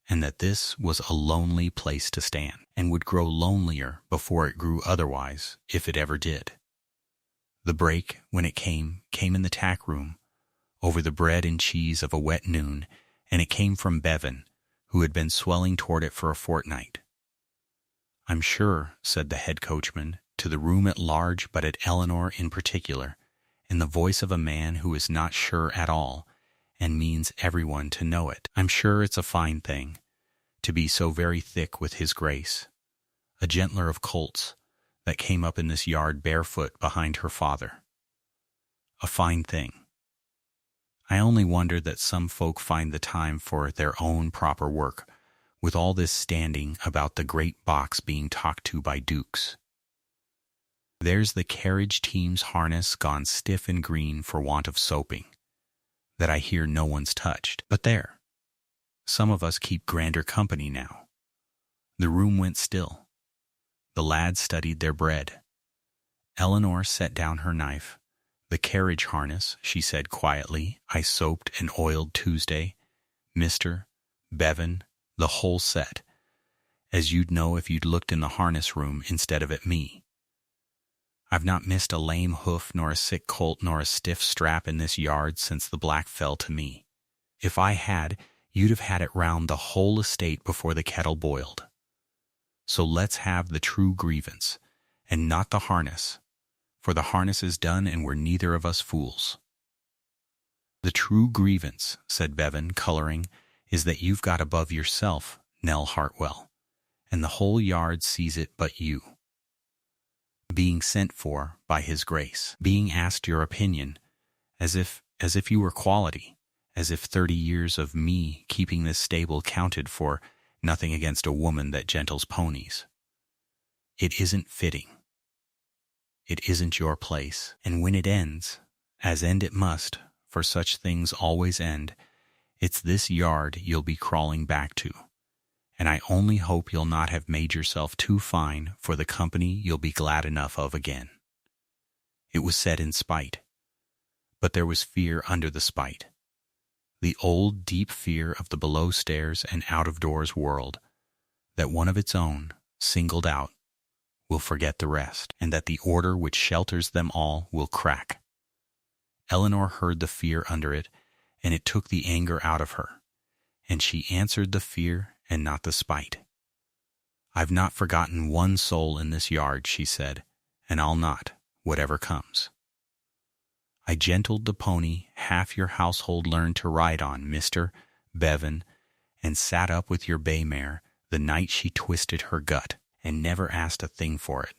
and that this was a lonely place to stand, and would grow lonelier before it grew otherwise, if it ever did. The break, when it came in the tack room, over the bread and cheese of a wet noon, and it came from Bevan, who had been swelling toward it for a fortnight. "I'm sure," said the head coachman, to the room at large, but at Eleanor in particular, in the voice of a man who is not sure at all, and means everyone to know it, "I'm sure it's a fine thing, to be so very thick with his grace, a gentler of colts, that came up in this yard barefoot behind her father. A fine thing. I only wonder that some folk find the time for their own proper work, with all this standing about the great box being talked to by dukes. There's the carriage team's harness gone stiff and green for want of soaping, that I hear no one's touched. But there, some of us keep grander company now." The room went still. The lads studied their bread. Eleanor set down her knife. "The carriage harness," she said quietly, "I soaped and oiled Tuesday. Mr. Bevan, the whole set, as you'd know if you'd looked in the harness room instead of at me. I've not missed a lame hoof nor a sick colt nor a stiff strap in this yard since the black fell to me. If I had, you'd have had it round the whole estate before the kettle boiled. So let's have the true grievance, and not the harness, for the harness is done and we're neither of us fools." "The true grievance," said Bevan, coloring, "is that you've got above yourself, Nell Hartwell, and the whole yard sees it but you. Being sent for by his grace, being asked your opinion, as if you were quality, as if 30 years of me keeping this stable counted for nothing against a woman that gentles ponies. It isn't fitting. It isn't your place, and when it ends, as end it must, for such things always end, it's this yard you'll be crawling back to, and I only hope you'll not have made yourself too fine for the company you'll be glad enough of again." It was said in spite, but there was fear under the spite. The old deep fear of the below-stairs and out-of-doors world, that one of its own, singled out, will forget the rest, and that the order which shelters them all will crack. Eleanor heard the fear under it, and it took the anger out of her, and she answered the fear and not the spite. "I've not forgotten one soul in this yard," she said, "and I'll not, whatever comes. I gentled the pony half your household learned to ride on, Mr. Bevan, and sat up with your bay mare the night she twisted her gut, and never asked a thing for it.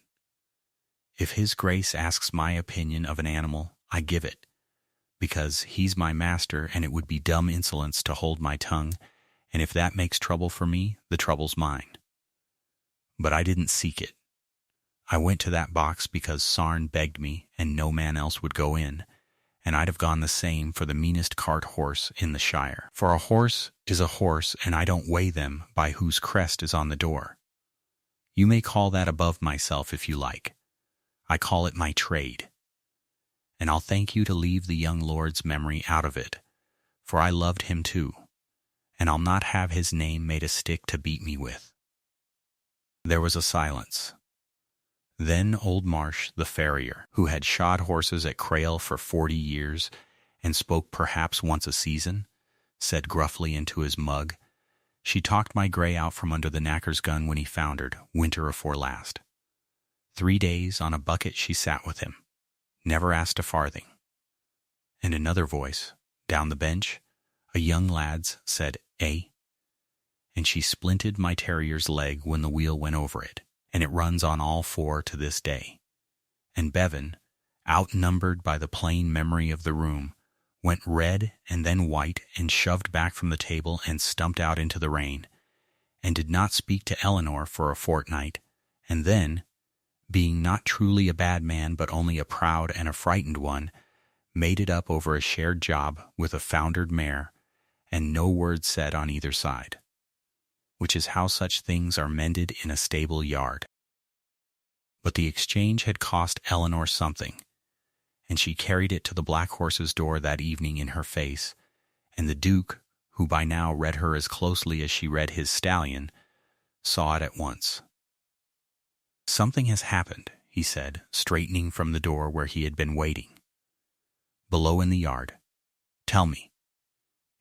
If his grace asks my opinion of an animal, I give it, because he's my master, and it would be dumb insolence to hold my tongue, and if that makes trouble for me, the trouble's mine. But I didn't seek it. I went to that box because Sarn begged me, and no man else would go in, and I'd have gone the same for the meanest cart horse in the shire. For a horse is a horse, and I don't weigh them by whose crest is on the door. You may call that above myself if you like. I call it my trade. And I'll thank you to leave the young lord's memory out of it, for I loved him too, and I'll not have his name made a stick to beat me with." There was a silence. Then old Marsh, the farrier, who had shod horses at Crayle for 40 years and spoke perhaps once a season, said gruffly into his mug, "She talked my grey out from under the knacker's gun when he foundered, winter afore last. 3 days on a bucket she sat with him, never asked a farthing." And another voice, down the bench, a young lad's, said, "Eh?" "And she splinted my terrier's leg when the wheel went over it, and it runs on all four to this day." And Bevan, outnumbered by the plain memory of the room, went red and then white and shoved back from the table and stumped out into the rain, and did not speak to Eleanor for a fortnight, and then, being not truly a bad man but only a proud and a frightened one, made it up over a shared job with a foundered mare, and no word said on either side. Which is how such things are mended in a stable yard. But the exchange had cost Eleanor something, and she carried it to the black horse's door that evening in her face, and the Duke, who by now read her as closely as she read his Stallion, saw it at once. "Something has happened," he said, straightening from the door where he had been waiting. "Below in the yard. Tell me."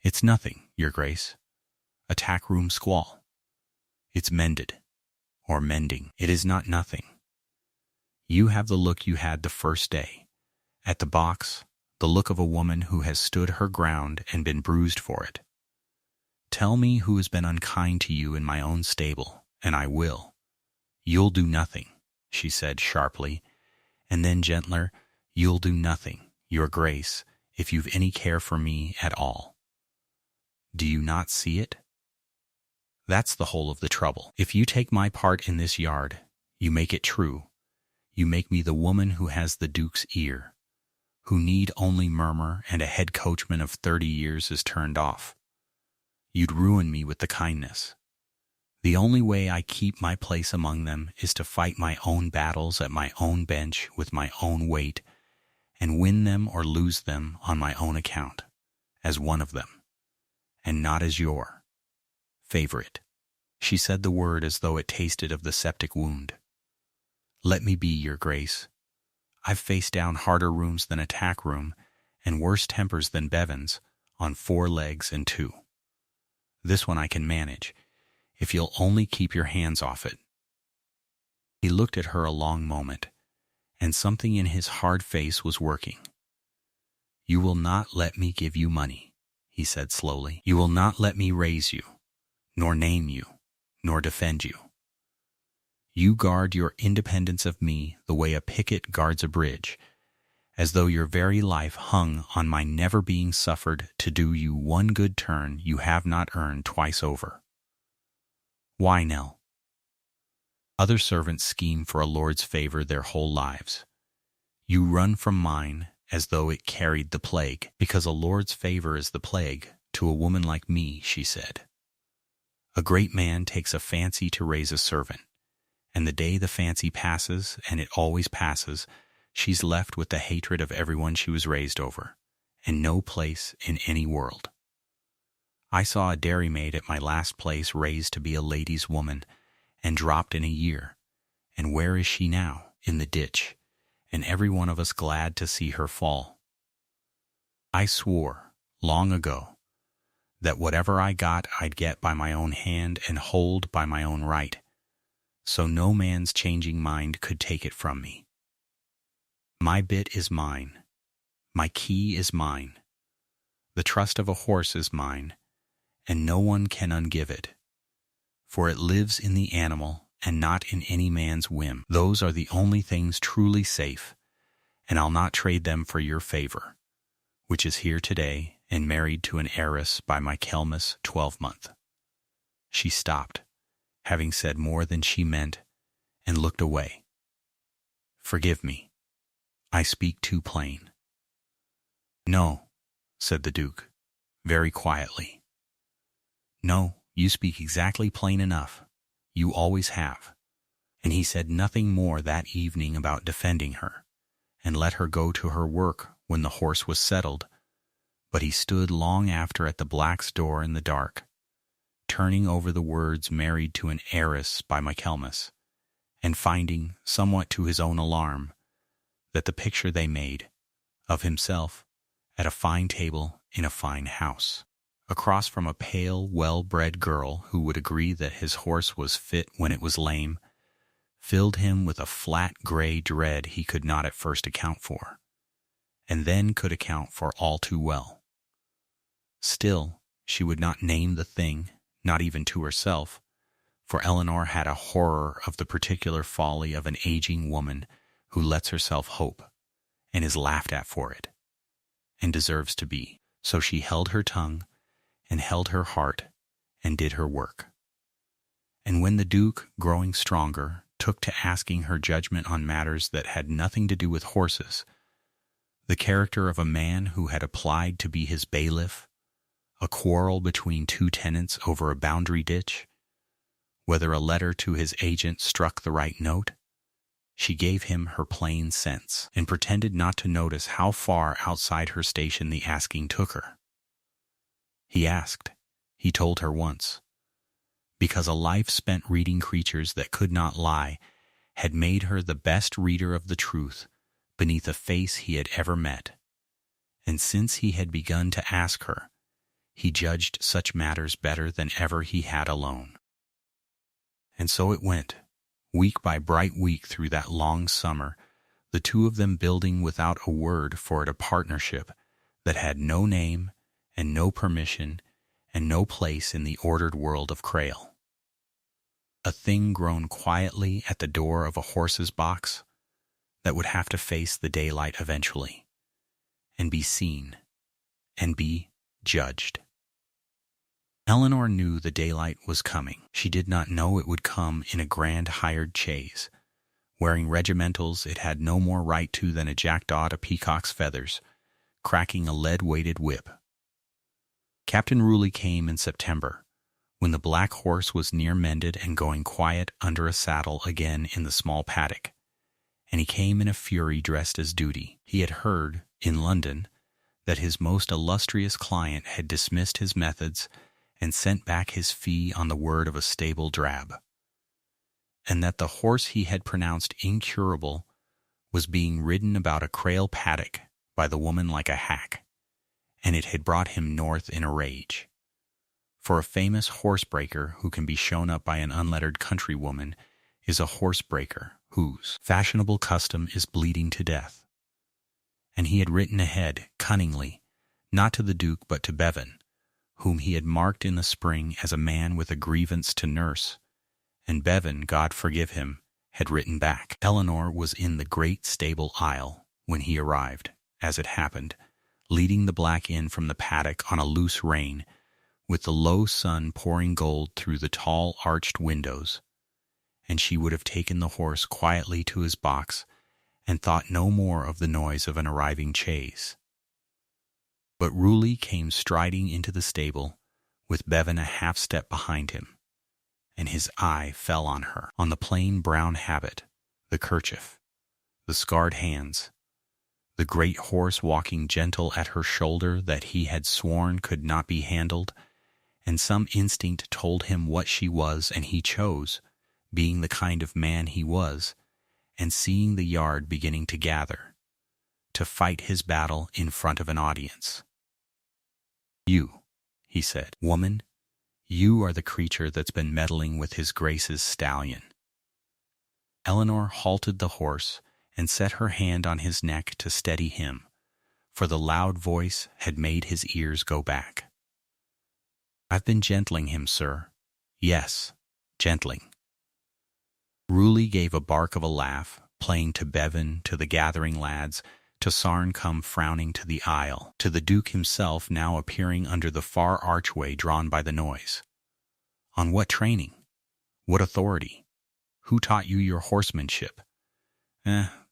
"It's nothing, your grace. A tack room squall. It's mended, or mending. It is not nothing. You have the look you had the first day, at the box, the look of a woman who has stood her ground and been bruised for it. Tell me who has been unkind to you in my own stable, and I will." "You'll do nothing," she said sharply, and then gentler, "You'll do nothing, your grace, if you've any care for me at all. Do you not see it? That's the whole of the trouble. If you take my part in this yard, you make it true. You make me the woman who has the Duke's ear, who need only murmur, and a head coachman of 30 years is turned off. You'd ruin me with the kindness. The only way I keep my place among them is to fight my own battles at my own bench with my own weight, and win them or lose them on my own account, as one of them, and not as your favorite." She said the word as though it tasted of the septic wound. "Let me be, your grace. I've faced down harder rooms than a tack room, and worse tempers than Bevan's, on 4 legs and 2. This one I can manage, if you'll only keep your hands off it." He looked at her a long moment, and something in his hard face was working. "You will not let me give you money," he said slowly. "You will not let me raise you, nor name you, nor defend you. You guard your independence of me the way a picket guards a bridge, as though your very life hung on my never being suffered to do you one good turn you have not earned twice over. Why, Nell? Other servants scheme for a lord's favor their whole lives. You run from mine as though it carried the plague, because a lord's favor is the plague to a woman like me," she said. A great man takes a fancy to raise a servant, and the day the fancy passes, and it always passes, she's left with the hatred of everyone she was raised over, and no place in any world. I saw a dairymaid at my last place raised to be a lady's woman, and dropped in a year, and where is she now? In the ditch, and every one of us glad to see her fall. I swore, long ago, that whatever I got I'd get by my own hand and hold by my own right, so no man's changing mind could take it from me. My bit is mine, my key is mine, the trust of a horse is mine, and no one can ungive it, for it lives in the animal and not in any man's whim. Those are the only things truly safe, and I'll not trade them for your favor, which is here today and married to an heiress by my Kelmus 12-month. She stopped, having said more than she meant, and looked away. Forgive me, I speak too plain. No, said the Duke, very quietly. No, you speak exactly plain enough. You always have. And he said nothing more that evening about defending her, and let her go to her work when the horse was settled, but he stood long after at the Black's door in the dark, turning over the words married to an heiress by Michaelmas, and finding, somewhat to his own alarm, that the picture they made, of himself, at a fine table in a fine house, across from a pale, well-bred girl who would agree that his horse was fit when it was lame, filled him with a flat gray dread he could not at first account for, and then could account for all too well. Still, she would not name the thing, not even to herself, for Eleanor had a horror of the particular folly of an aging woman who lets herself hope, and is laughed at for it, and deserves to be. So she held her tongue, and held her heart, and did her work. And when the Duke, growing stronger, took to asking her judgment on matters that had nothing to do with horses, the character of a man who had applied to be his bailiff, a quarrel between two tenants over a boundary ditch, whether a letter to his agent struck the right note, she gave him her plain sense, and pretended not to notice how far outside her station the asking took her. He asked, he told her once, because a life spent reading creatures that could not lie had made her the best reader of the truth beneath a face he had ever met, and since he had begun to ask her, he judged such matters better than ever he had alone. And so it went, week by bright week through that long summer, the two of them building without a word for it a partnership that had no name and no permission and no place in the ordered world of Crayle. A thing grown quietly at the door of a horse's box that would have to face the daylight eventually, and be seen, and be judged. Eleanor knew the daylight was coming. She did not know it would come in a grand hired chaise, wearing regimentals it had no more right to than a jackdaw to peacock's feathers, cracking a lead-weighted whip. Captain Ruley came in September, when the black horse was near mended and going quiet under a saddle again in the small paddock, and he came in a fury dressed as duty. He had heard, in London, that his most illustrious client had dismissed his methods and sent back his fee on the word of a stable drab, and that the horse he had pronounced incurable was being ridden about a Crayle paddock by the woman like a hack, and it had brought him north in a rage. For a famous horsebreaker who can be shown up by an unlettered countrywoman is a horsebreaker whose fashionable custom is bleeding to death. And he had written ahead, cunningly, not to the Duke but to Bevan, whom he had marked in the spring as a man with a grievance to nurse, and Bevan, God forgive him, had written back. Eleanor was in the great stable aisle when he arrived, as it happened, leading the black in from the paddock on a loose rein, with the low sun pouring gold through the tall arched windows, and she would have taken the horse quietly to his box and thought no more of the noise of an arriving chaise. But Ruley came striding into the stable, with Bevan a half-step behind him, and his eye fell on her, on the plain brown habit, the kerchief, the scarred hands, the great horse walking gentle at her shoulder that he had sworn could not be handled, and some instinct told him what she was, and he chose, being the kind of man he was, and seeing the yard beginning to gather, to fight his battle in front of an audience. "You," he said, "woman, you are the creature that's been meddling with his Grace's stallion." Eleanor halted the horse and set her hand on his neck to steady him, for the loud voice had made his ears go back. "I've been gentling him, sir. Yes, gentling." Ruley gave a bark of a laugh, playing to Bevan, to the gathering lads, to Sarn come frowning to the aisle, to the Duke himself now appearing under the far archway drawn by the noise. "On what training? What authority? Who taught you your horsemanship?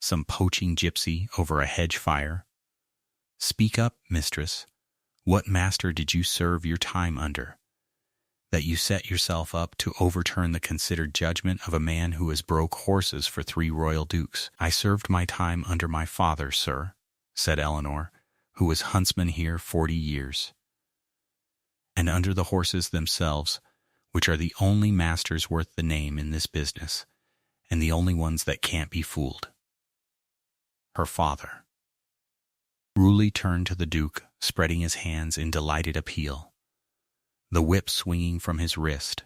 Some poaching gypsy over a hedge fire. Speak up, mistress. What master did you serve your time under, that you set yourself up to overturn the considered judgment of a man who has broke horses for 3 royal dukes?" "I served my time under my father, sir," said Eleanor, "who was huntsman here 40 years. And under the horses themselves, which are the only masters worth the name in this business, and the only ones that can't be fooled." Her father. Ruley turned to the Duke, spreading his hands in delighted appeal, the whip swinging from his wrist.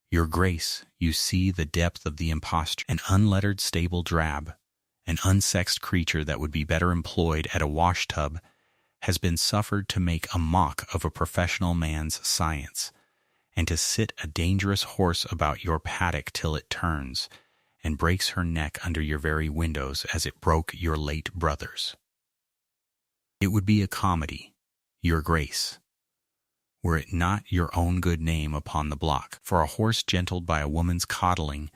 "Your Grace, you see the depth of the imposture. An unlettered stable drab, an unsexed creature that would be better employed at a wash-tub, has been suffered to make a mock of a professional man's science, and to sit a dangerous horse about your paddock till it turns, and breaks her neck under your very windows as it broke your late brother's. It would be a comedy, your Grace, were it not your own good name upon the block. For a horse gentled by a woman's coddling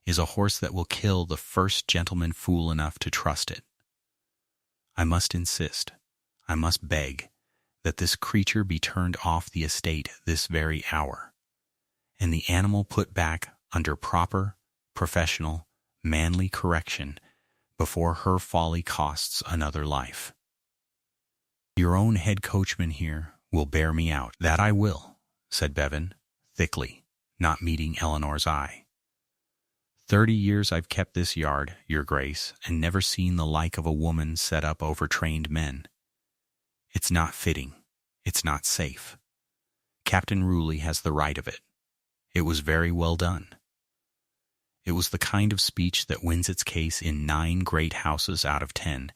is a horse that will kill the first gentleman fool enough to trust it. I must insist, I must beg, that this creature be turned off the estate this very hour, and the animal put back under proper, professional, manly correction before her folly costs another life. Your own head coachman here will bear me out." "That I will," said Bevan, thickly, not meeting Eleanor's eye. 30 years I've kept this yard, your Grace, and never seen the like of a woman set up over trained men. It's not fitting. It's not safe. Captain Ruley has the right of it. It was very well done. It was the kind of speech that wins its case in 9 great houses out of 10,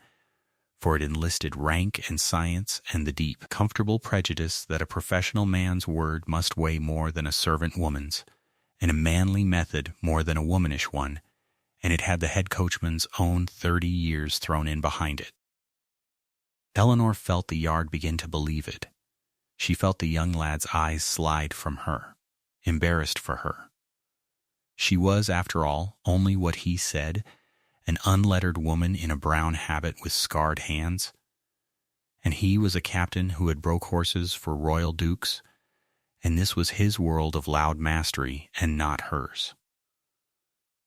for it enlisted rank and science and the deep, comfortable prejudice that a professional man's word must weigh more than a servant woman's, and a manly method more than a womanish one, and it had the head coachman's own 30 years thrown in behind it. Eleanor felt the yard begin to believe it. She felt the young lad's eyes slide from her, embarrassed for her. She was, after all, only what he said, an unlettered woman in a brown habit with scarred hands. And he was a captain who had broke horses for royal dukes, and this was his world of loud mastery and not hers.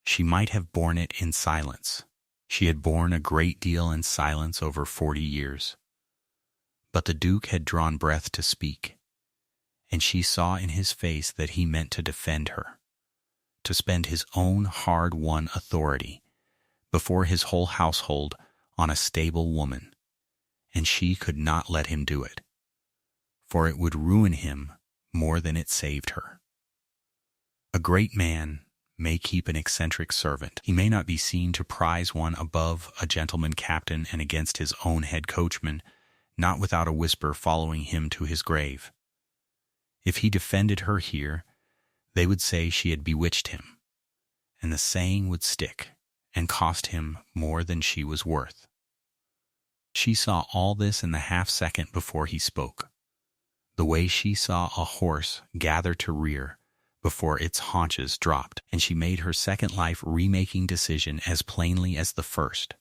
She might have borne it in silence. She had borne a great deal in silence over 40 years. But the Duke had drawn breath to speak, and she saw in his face that he meant to defend her, to spend his own hard-won authority before his whole household on a stable woman, and she could not let him do it, for it would ruin him more than it saved her. A great man may keep an eccentric servant. He may not be seen to prize one above a gentleman captain and against his own head coachman, not without a whisper following him to his grave. If he defended her here, they would say she had bewitched him, and the saying would stick and cost him more than she was worth. She saw all this in the half-second before he spoke, the way she saw a horse gather to rear before its haunches dropped, and she made her second life remaking decision as plainly as the first.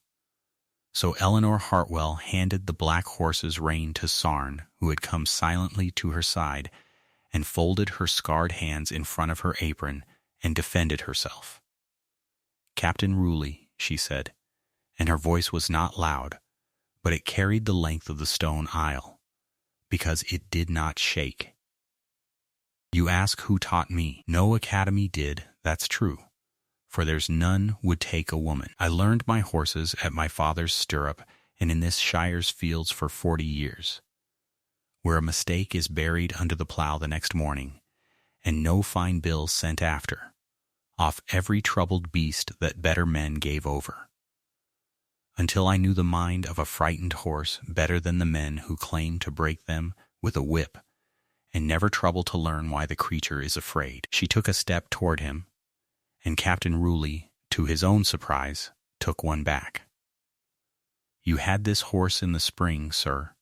So Eleanor Hartwell handed the black horse's rein to Sarn, who had come silently to her side, and folded her scarred hands in front of her apron and defended herself. "Captain Ruley," she said, and her voice was not loud, but it carried the length of the stone aisle, because it did not shake. "You ask who taught me. No academy did, that's true, for there's none would take a woman. I learned my horses at my father's stirrup and in this shire's fields for 40 years, where a mistake is buried under the plow the next morning, and no fine bill sent after, off every troubled beast that better men gave over, until I knew the mind of a frightened horse better than the men who claim to break them with a whip, and never trouble to learn why the creature is afraid." She took a step toward him, and Captain Ruley, to his own surprise, took one back. "You had this horse in the spring, sir.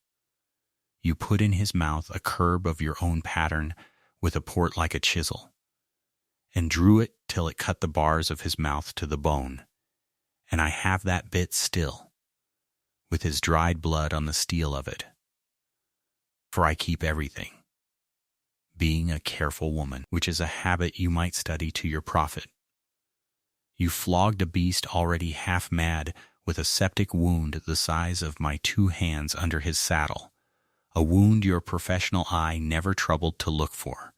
You put in his mouth a curb of your own pattern with a port like a chisel, and drew it till it cut the bars of his mouth to the bone, and I have that bit still, with his dried blood on the steel of it, for I keep everything, being a careful woman, which is a habit you might study to your profit. You flogged a beast already half mad with a septic wound the size of my 2 hands under his saddle, a wound your professional eye never troubled to look for,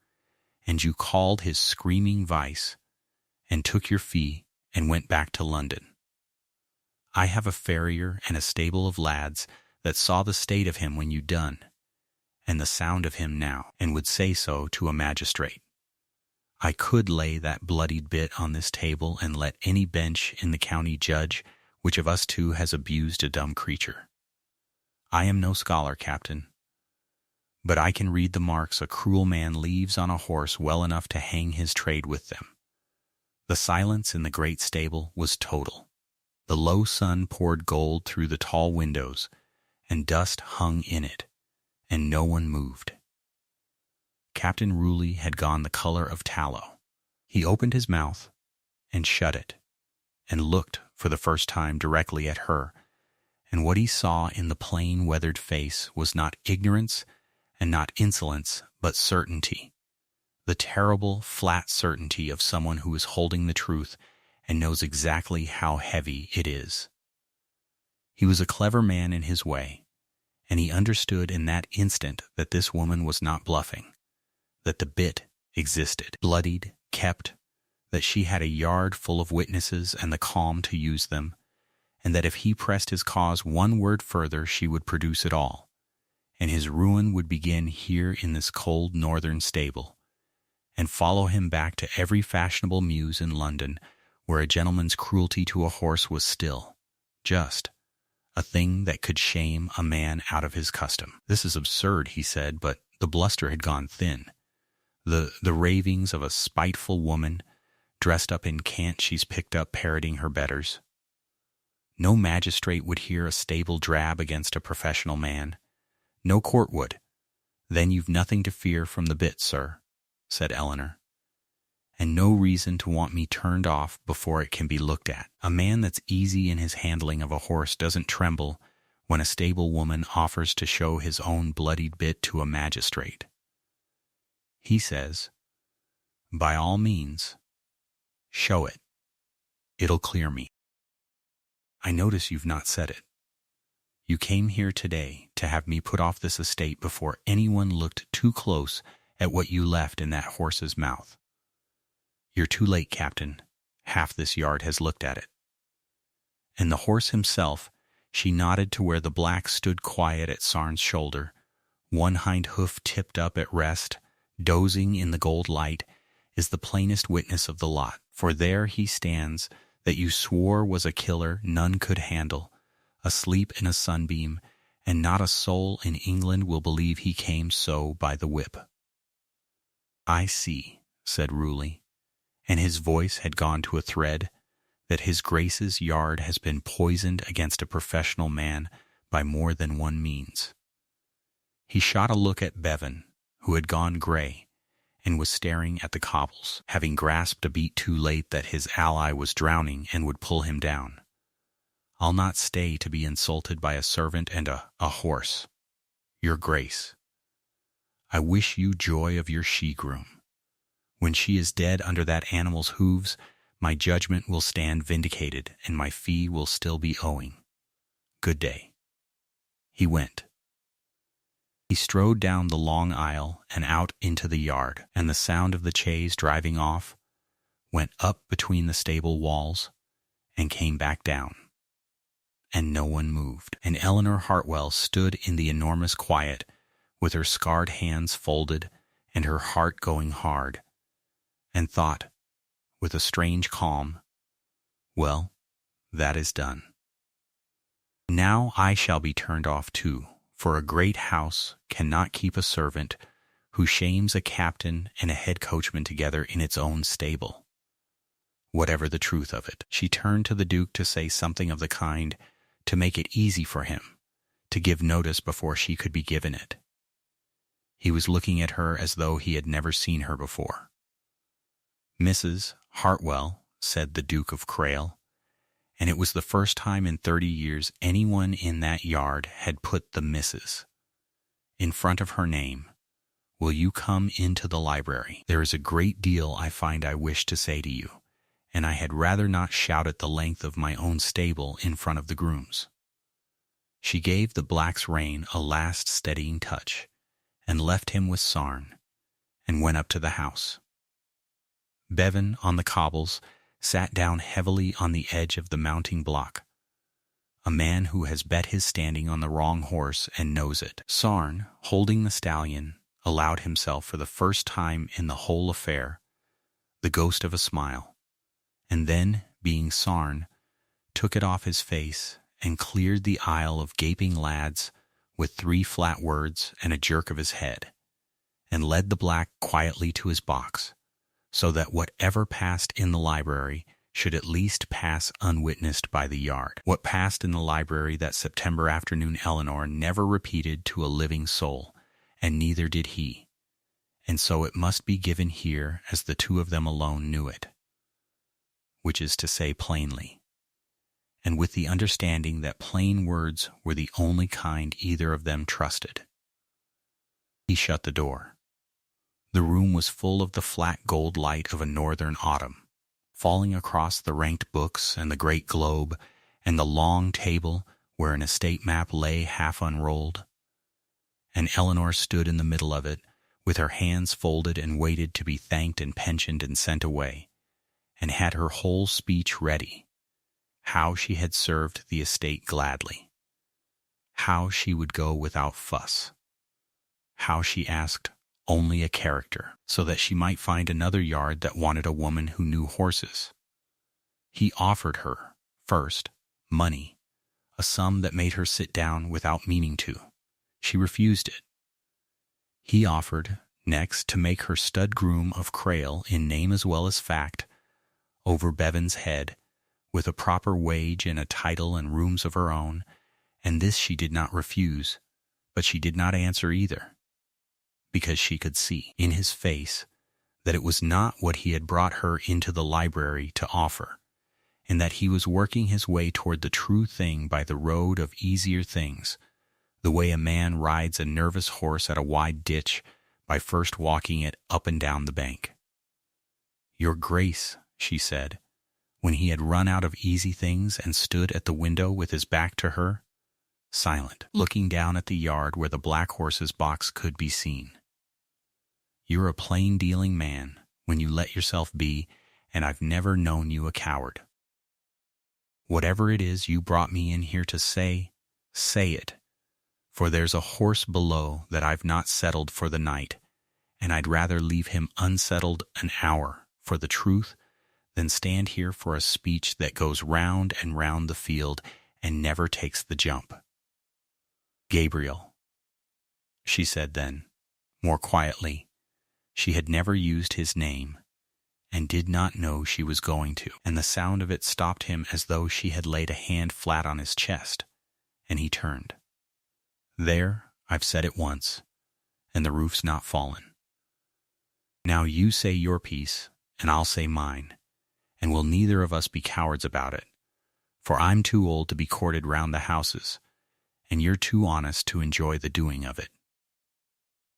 and you called his screaming vice, and took your fee and went back to London. I have a farrier and a stable of lads that saw the state of him when you done, and the sound of him now, and would say so to a magistrate. I could lay that bloodied bit on this table and let any bench in the county judge which of us 2 has abused a dumb creature. I am no scholar, Captain, but I can read the marks a cruel man leaves on a horse well enough to hang his trade with them." The silence in the great stable was total. The low sun poured gold through the tall windows, and dust hung in it, and no one moved. Captain Ruley had gone the color of tallow. He opened his mouth and shut it, and looked for the first time directly at her, and what he saw in the plain, weathered face was not ignorance and not insolence, but certainty, the terrible, flat certainty of someone who is holding the truth and knows exactly how heavy it is. He was a clever man in his way, and he understood in that instant that this woman was not bluffing, that the bit existed, bloodied, kept, that she had a yard full of witnesses and the calm to use them, and that if he pressed his cause one word further she would produce it all, and his ruin would begin here in this cold northern stable, and follow him back to every fashionable mews in London where a gentleman's cruelty to a horse was still, just, a thing that could shame a man out of his custom. "This is absurd," he said, but the bluster had gone thin. The ravings of a spiteful woman, dressed up in cant she's picked up parroting her betters. No magistrate would hear a stable drab against a professional man. No court would. "Then you've nothing to fear from the bit, sir," said Eleanor, "and no reason to want me turned off before it can be looked at. A man that's easy in his handling of a horse doesn't tremble when a stable woman offers to show his own bloodied bit to a magistrate. He says, 'By all means, show it. It'll clear me.' I notice you've not said it. You came here today to have me put off this estate before anyone looked too close at what you left in that horse's mouth. You're too late, Captain. Half this yard has looked at it." And the horse himself, she nodded to where the black stood quiet at Sarn's shoulder, one hind hoof tipped up at rest, dozing in the gold light, is the plainest witness of the lot. For there he stands that you swore was a killer none could handle, asleep in a sunbeam, and not a soul in England will believe he came so by the whip." "I see," said Ruley, and his voice had gone to a thread, "that his Grace's yard has been poisoned against a professional man by more than one means." He shot a look at Bevan, who had gone gray, and was staring at the cobbles, having grasped a beat too late that his ally was drowning and would pull him down. "I'll not stay to be insulted by a servant and a horse. Your Grace, I wish you joy of your she-groom. When she is dead under that animal's hooves, my judgment will stand vindicated, and my fee will still be owing. Good day." He went. He strode down the long aisle and out into the yard, and the sound of the chaise driving off went up between the stable walls and came back down. And no one moved. And Eleanor Hartwell stood in the enormous quiet, with her scarred hands folded and her heart going hard, and thought, with a strange calm, "Well, that is done. Now I shall be turned off too, for a great house cannot keep a servant who shames a captain and a head coachman together in its own stable. Whatever the truth of it." She turned to the Duke to say something of the kind, to make it easy for him, to give notice before she could be given it. He was looking at her as though he had never seen her before. "Mrs. Hartwell," said the Duke of Crayle, and it was the first time in 30 years anyone in that yard had put the Mrs. in front of her name. "Will you come into the library? There is a great deal I find I wish to say to you, and I had rather not shout at the length of my own stable in front of the grooms." She gave the black's rein a last steadying touch, and left him with Sarn, and went up to the house. Bevan, on the cobbles, sat down heavily on the edge of the mounting block, a man who has bet his standing on the wrong horse and knows it. Sarn, holding the stallion, allowed himself for the first time in the whole affair the ghost of a smile, and then, being Sarn, took it off his face and cleared the aisle of gaping lads with 3 flat words and a jerk of his head, and led the black quietly to his box, so that whatever passed in the library should at least pass unwitnessed by the yard. What passed in the library that September afternoon Eleanor never repeated to a living soul, and neither did he, and so it must be given here as the two of them alone knew it, which is to say plainly, and with the understanding that plain words were the only kind either of them trusted. He shut the door. The room was full of the flat gold light of a northern autumn, falling across the ranked books and the great globe and the long table where an estate map lay half unrolled. And Eleanor stood in the middle of it, with her hands folded, and waited to be thanked and pensioned and sent away, and had her whole speech ready. How she had served the estate gladly. How she would go without fuss. How she asked only a character, so that she might find another yard that wanted a woman who knew horses. He offered her, first, money, a sum that made her sit down without meaning to. She refused it. He offered, next, to make her stud groom of Crayle in name as well as fact, over Bevan's head, with a proper wage and a title and rooms of her own, and this she did not refuse, but she did not answer either, because she could see in his face that it was not what he had brought her into the library to offer, and that he was working his way toward the true thing by the road of easier things, the way a man rides a nervous horse at a wide ditch by first walking it up and down the bank. "Your Grace," she said, when he had run out of easy things and stood at the window with his back to her, silent, looking down at the yard where the black horse's box could be seen. "You're a plain-dealing man when you let yourself be, and I've never known you a coward. Whatever it is you brought me in here to say, say it, for there's a horse below that I've not settled for the night, and I'd rather leave him unsettled an hour for the truth than stand here for a speech that goes round and round the field and never takes the jump." "Gabriel," she said then, more quietly. She had never used his name, and did not know she was going to, and the sound of it stopped him as though she had laid a hand flat on his chest, and he turned. "There, I've said it once, and the roof's not fallen. Now you say your piece, and I'll say mine, and we'll neither of us be cowards about it, for I'm too old to be courted round the houses, and you're too honest to enjoy the doing of it.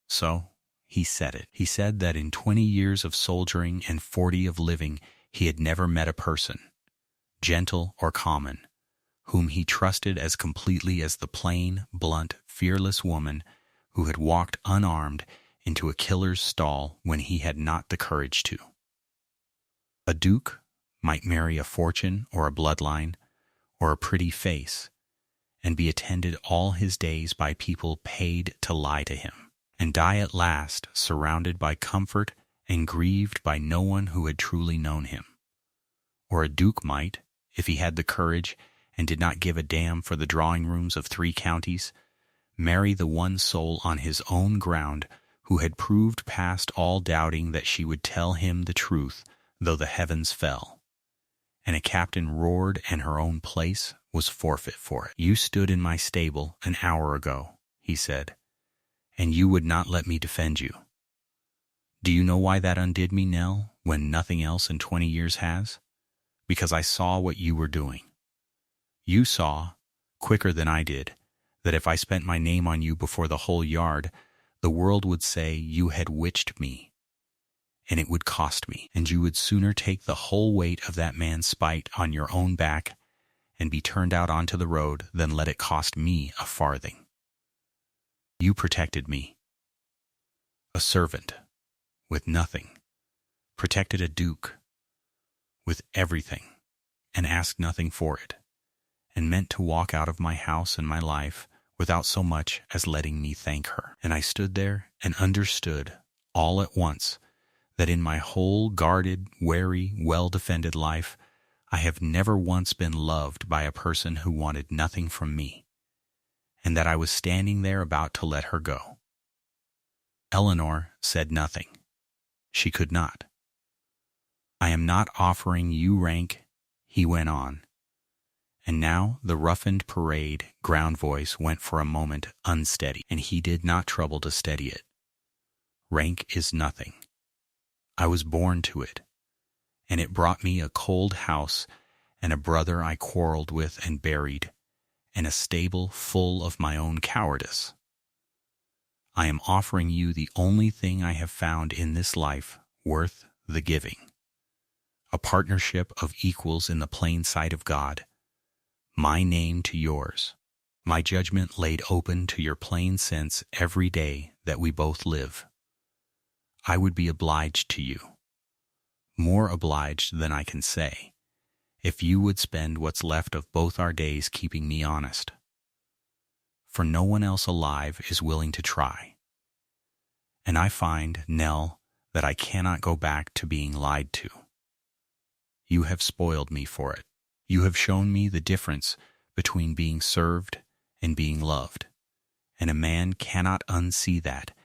So, he said it. He said that in 20 years of soldiering and 40 of living, he had never met a person, gentle or common, whom he trusted as completely as the plain, blunt, fearless woman who had walked unarmed into a killer's stall when he had not the courage to. A duke might marry a fortune or a bloodline or a pretty face and be attended all his days by people paid to lie to him, and die at last surrounded by comfort and grieved by no one who had truly known him. Or a duke might, if he had the courage and did not give a damn for the drawing rooms of 3 counties, marry the one soul on his own ground who had proved past all doubting that she would tell him the truth though the heavens fell. And a captain roared, and her own place was forfeit for it. "You stood in my stable an hour ago," he said, "and you would not let me defend you. Do you know why that undid me, Nell, when nothing else in 20 years has? Because I saw what you were doing. You saw, quicker than I did, that if I spent my name on you before the whole yard, the world would say you had witched me, and it would cost me, and you would sooner take the whole weight of that man's spite on your own back and be turned out onto the road than let it cost me a farthing. You protected me, a servant, with nothing, protected a duke, with everything, and asked nothing for it, and meant to walk out of my house and my life without so much as letting me thank her. And I stood there and understood all at once that in my whole guarded, wary, well-defended life, I have never once been loved by a person who wanted nothing from me, and that I was standing there about to let her go. Eleanor said nothing. She could not. "I am not offering you rank," he went on. And now the roughened parade ground voice went for a moment unsteady, and he did not trouble to steady it. "Rank is nothing. I was born to it, and it brought me a cold house and a brother I quarreled with and buried, and a stable full of my own cowardice. I am offering you the only thing I have found in this life worth the giving, a partnership of equals in the plain sight of God, my name to yours, my judgment laid open to your plain sense every day that we both live. I would be obliged to you, more obliged than I can say, if you would spend what's left of both our days keeping me honest. For no one else alive is willing to try. And I find, Nell, that I cannot go back to being lied to. You have spoiled me for it. You have shown me the difference between being served and being loved, and a man cannot unsee that,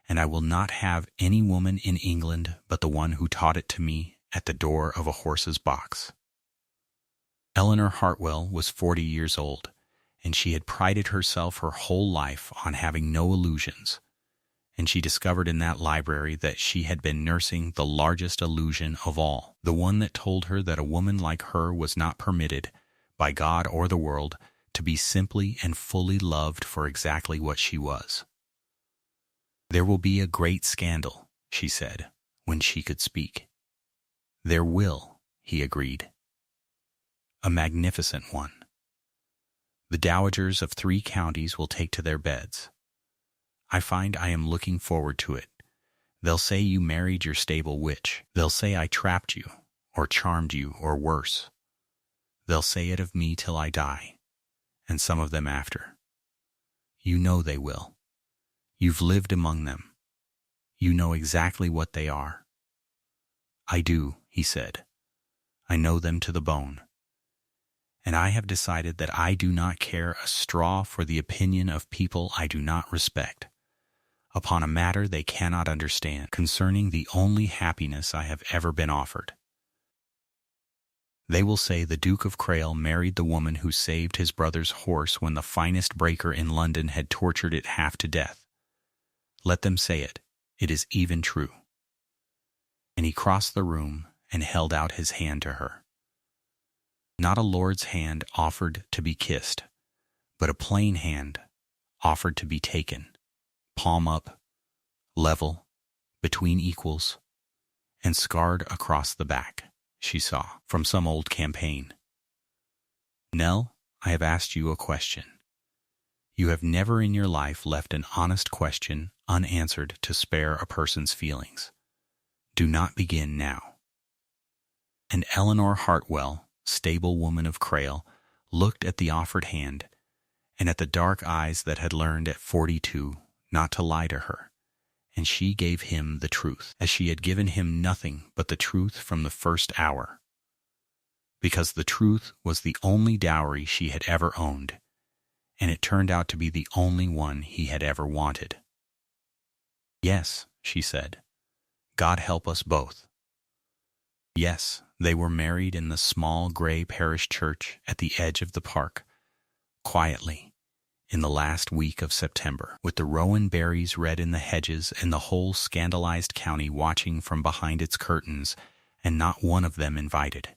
and I will not have any woman in England but the one who taught it to me at the door of a horse's box." Eleanor Hartwell was 40 years old, and she had prided herself her whole life on having no illusions, and she discovered in that library that she had been nursing the largest illusion of all, the one that told her that a woman like her was not permitted, by God or the world, to be simply and fully loved for exactly what she was. "There will be a great scandal," she said, when she could speak. "There will," he agreed. "A magnificent one. The dowagers of 3 counties will take to their beds. I find I am looking forward to it. They'll say you married your stable witch. They'll say I trapped you, or charmed you, or worse. They'll say it of me till I die, and some of them after. You know they will. You've lived among them. You know exactly what they are." "I do," he said. "I know them to the bone. And I have decided that I do not care a straw for the opinion of people I do not respect, upon a matter they cannot understand, concerning the only happiness I have ever been offered. They will say the Duke of Crayle married the woman who saved his brother's horse when the finest breaker in London had tortured it half to death. Let them say it. It is even true." And he crossed the room and held out his hand to her. Not a lord's hand offered to be kissed, but a plain hand offered to be taken, palm up, level, between equals, and scarred across the back, she saw, from some old campaign. Nell, I have asked you a question. You have never in your life left an honest question unanswered to spare a person's feelings. Do not begin now. And Eleanor Hartwell, stable woman of Crayle, looked at the offered hand, and at the dark eyes that had learned at 42 not to lie to her, and she gave him the truth, as she had given him nothing but the truth from the first hour, because the truth was the only dowry she had ever owned, and it turned out to be the only one he had ever wanted. Yes, she said, God help us both. Yes, they were married in the small gray parish church at the edge of the park, quietly, in the last week of September, with the rowan berries red in the hedges and the whole scandalized county watching from behind its curtains, and not one of them invited.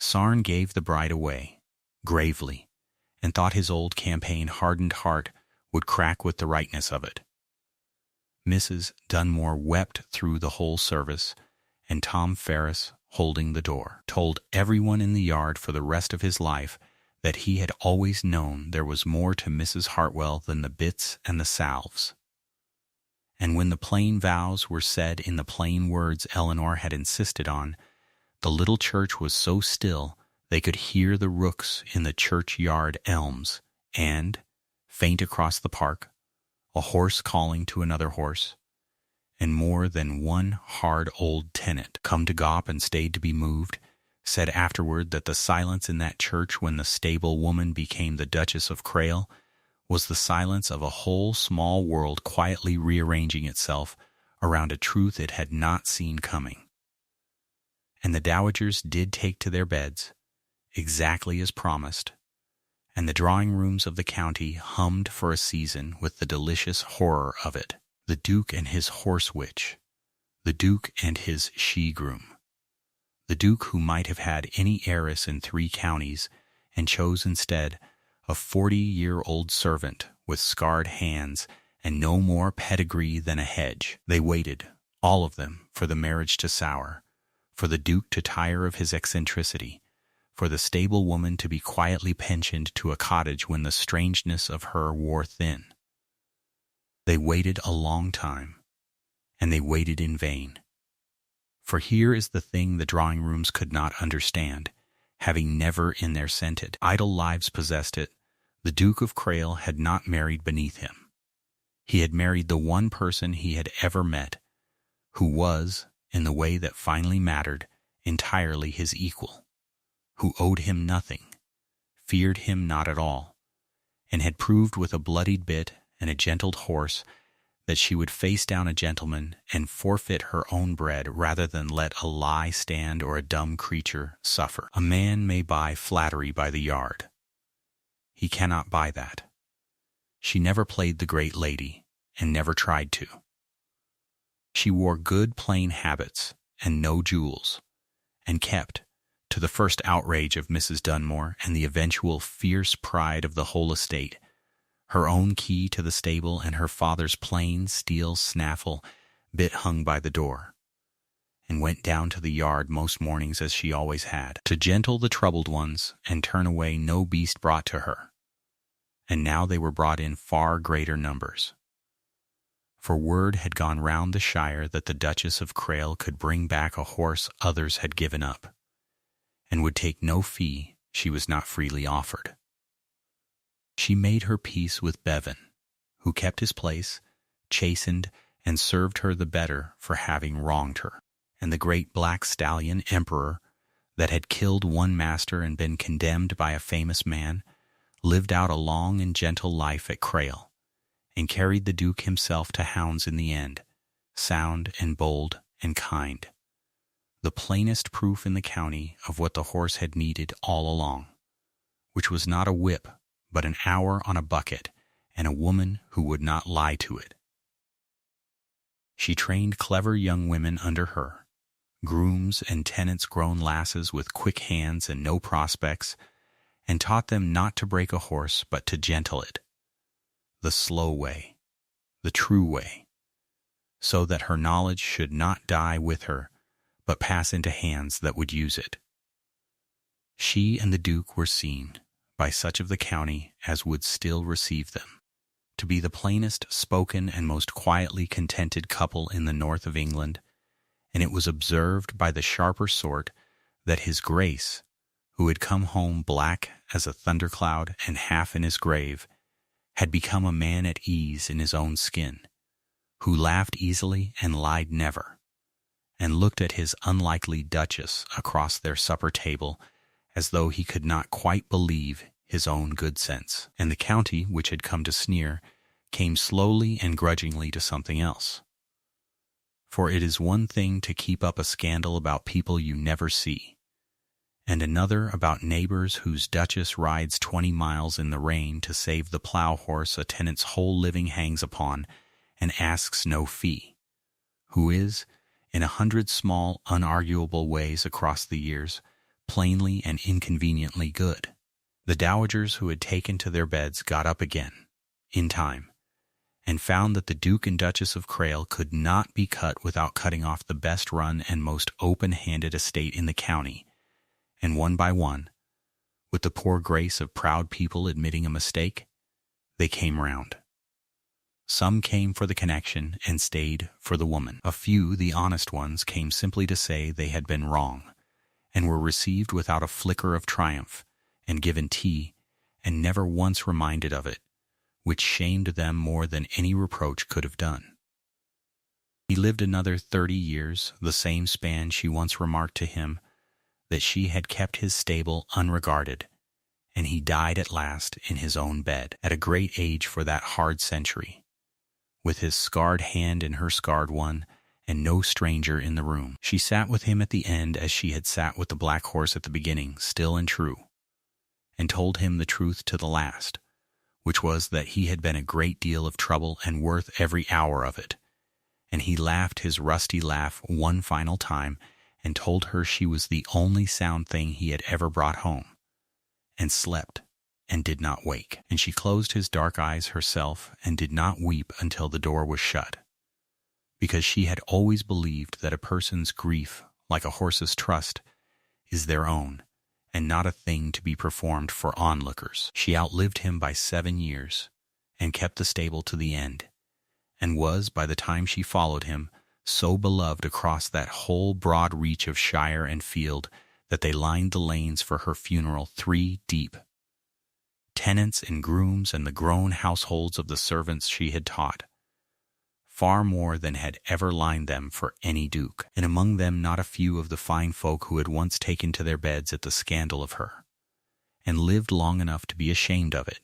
Sarn gave the bride away, gravely, and thought his old campaign-hardened heart would crack with the rightness of it. Mrs. Dunmore wept through the whole service, and Tom Ferris, holding the door, told everyone in the yard for the rest of his life that he had always known there was more to Mrs. Hartwell than the bits and the salves. And when the plain vows were said in the plain words Eleanor had insisted on, the little church was so still they could hear the rooks in the churchyard elms, and, faint across the park, a horse calling to another horse, and more than one hard old tenant, come to Gop and stayed to be moved, said afterward that the silence in that church when the stable woman became the Duchess of Crayle was the silence of a whole small world quietly rearranging itself around a truth it had not seen coming. And the dowagers did take to their beds, exactly as promised, and the drawing-rooms of the county hummed for a season with the delicious horror of it. The Duke and his horse-witch, the Duke and his she-groom, the Duke who might have had any heiress in 3 counties and chose instead a 40-year-old servant with scarred hands and no more pedigree than a hedge. They waited, all of them, for the marriage to sour, for the Duke to tire of his eccentricity, for the stable woman to be quietly pensioned to a cottage when the strangeness of her wore thin. They waited a long time, and they waited in vain. For here is the thing the drawing-rooms could not understand, having never in their scented, idle lives possessed it. The Duke of Crayle had not married beneath him. He had married the one person he had ever met, who was, in the way that finally mattered, entirely his equal, who owed him nothing, feared him not at all, and had proved with a bloodied bit and a gentled horse that she would face down a gentleman and forfeit her own bread rather than let a lie stand or a dumb creature suffer. A man may buy flattery by the yard. He cannot buy that. She never played the great lady, and never tried to. She wore good plain habits and no jewels, and kept, to the first outrage of Mrs. Dunmore and the eventual fierce pride of the whole estate, her own key to the stable and her father's plain steel snaffle bit hung by the door, and went down to the yard most mornings as she always had, to gentle the troubled ones and turn away no beast brought to her. And now they were brought in far greater numbers. For word had gone round the shire that the Duchess of Crayle could bring back a horse others had given up, and would take no fee she was not freely offered. She made her peace with Bevan, who kept his place, chastened, and served her the better for having wronged her, and the great black stallion Emperor, that had killed one master and been condemned by a famous man, lived out a long and gentle life at Crayle, and carried the Duke himself to hounds in the end, sound and bold and kind, the plainest proof in the county of what the horse had needed all along, which was not a whip, but an hour on a bucket, and a woman who would not lie to it. She trained clever young women under her, grooms and tenants grown lasses with quick hands and no prospects, and taught them not to break a horse but to gentle it, the slow way, the true way, so that her knowledge should not die with her, but pass into hands that would use it. She and the Duke were seen, by such of the county as would still receive them, to be the plainest spoken and most quietly contented couple in the north of England, and it was observed by the sharper sort that his Grace, who had come home black as a thundercloud and half in his grave, had become a man at ease in his own skin, who laughed easily and lied never, and looked at his unlikely Duchess across their supper table as though he could not quite believe his own good sense. And the county, which had come to sneer, came slowly and grudgingly to something else. For it is one thing to keep up a scandal about people you never see, and another about neighbors whose Duchess rides 20 miles in the rain to save the plow horse a tenant's whole living hangs upon and asks no fee, who is, in 100 small, unarguable ways across the years, plainly and inconveniently good. The dowagers who had taken to their beds got up again, in time, and found that the Duke and Duchess of Crayle could not be cut without cutting off the best run and most open-handed estate in the county, and one by one, with the poor grace of proud people admitting a mistake, they came round. Some came for the connection and stayed for the woman. A few, the honest ones, came simply to say they had been wrong, and were received without a flicker of triumph, and given tea, and never once reminded of it, which shamed them more than any reproach could have done. He lived another 30 years, the same span she once remarked to him, that she had kept his stable unregarded, and he died at last in his own bed, at a great age for that hard century, with his scarred hand in her scarred one, and no stranger in the room. She sat with him at the end as she had sat with the black horse at the beginning, still and true, and told him the truth to the last, which was that he had been a great deal of trouble and worth every hour of it. And he laughed his rusty laugh one final time and told her she was the only sound thing he had ever brought home, and slept and did not wake. And she closed his dark eyes herself and did not weep until the door was shut, because she had always believed that a person's grief, like a horse's trust, is their own, and not a thing to be performed for onlookers. She outlived him by 7 years, and kept the stable to the end, and was, by the time she followed him, so beloved across that whole broad reach of shire and field that they lined the lanes for her funeral 3 deep. Tenants and grooms and the grown households of the servants she had taught, far more than had ever lined them for any duke, and among them not a few of the fine folk who had once taken to their beds at the scandal of her, and lived long enough to be ashamed of it,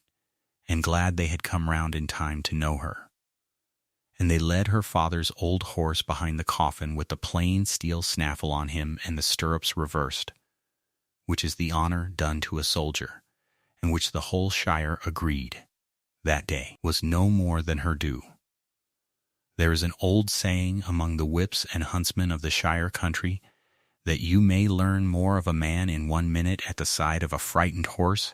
and glad they had come round in time to know her. And they led her father's old horse behind the coffin with the plain steel snaffle on him and the stirrups reversed, which is the honor done to a soldier, and which the whole shire agreed, that day, was no more than her due. There is an old saying among the whips and huntsmen of the shire country that you may learn more of a man in 1 minute at the side of a frightened horse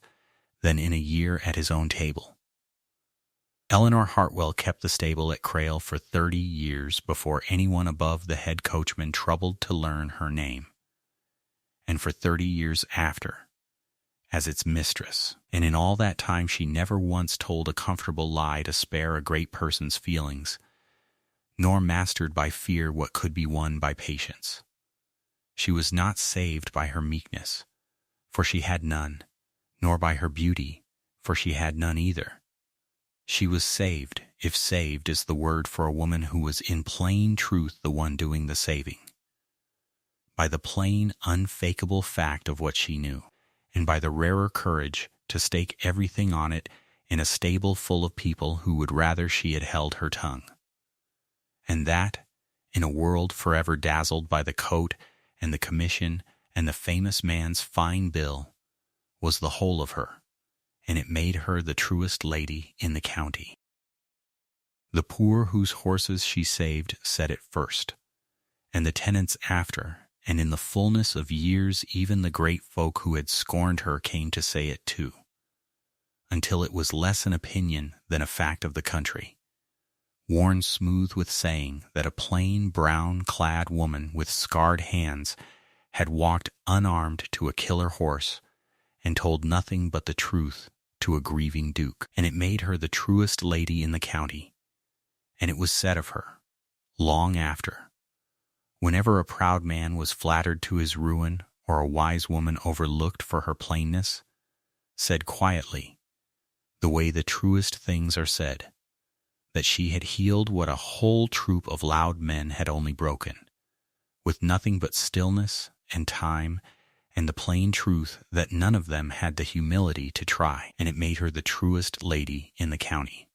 than in a year at his own table. Eleanor Hartwell kept the stable at Crayle for 30 years before anyone above the head coachman troubled to learn her name, and for 30 years after, as its mistress, and in all that time she never once told a comfortable lie to spare a great person's feelings, nor mastered by fear what could be won by patience. She was not saved by her meekness, for she had none, nor by her beauty, for she had none either. She was saved, if saved is the word for a woman who was in plain truth the one doing the saving, by the plain, unfakeable fact of what she knew, and by the rarer courage to stake everything on it in a stable full of people who would rather she had held her tongue. And that, in a world forever dazzled by the coat and the commission and the famous man's fine bill, was the whole of her, and it made her the truest lady in the county. The poor whose horses she saved said it first, and the tenants after, and in the fullness of years even the great folk who had scorned her came to say it too, until it was less an opinion than a fact of the country, worn smooth with saying that a plain brown-clad woman with scarred hands had walked unarmed to a killer horse and told nothing but the truth to a grieving duke, and it made her the truest lady in the county. And it was said of her, long after, whenever a proud man was flattered to his ruin or a wise woman overlooked for her plainness, said quietly, the way the truest things are said, that she had healed what a whole troop of loud men had only broken, with nothing but stillness and time and the plain truth that none of them had the humility to try, and it made her the truest lady in the county.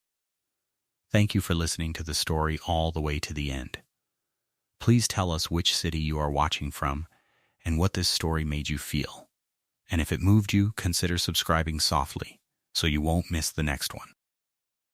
Thank you for listening to the story all the way to the end. Please tell us which city you are watching from and what this story made you feel. And if it moved you, consider subscribing softly so you won't miss the next one.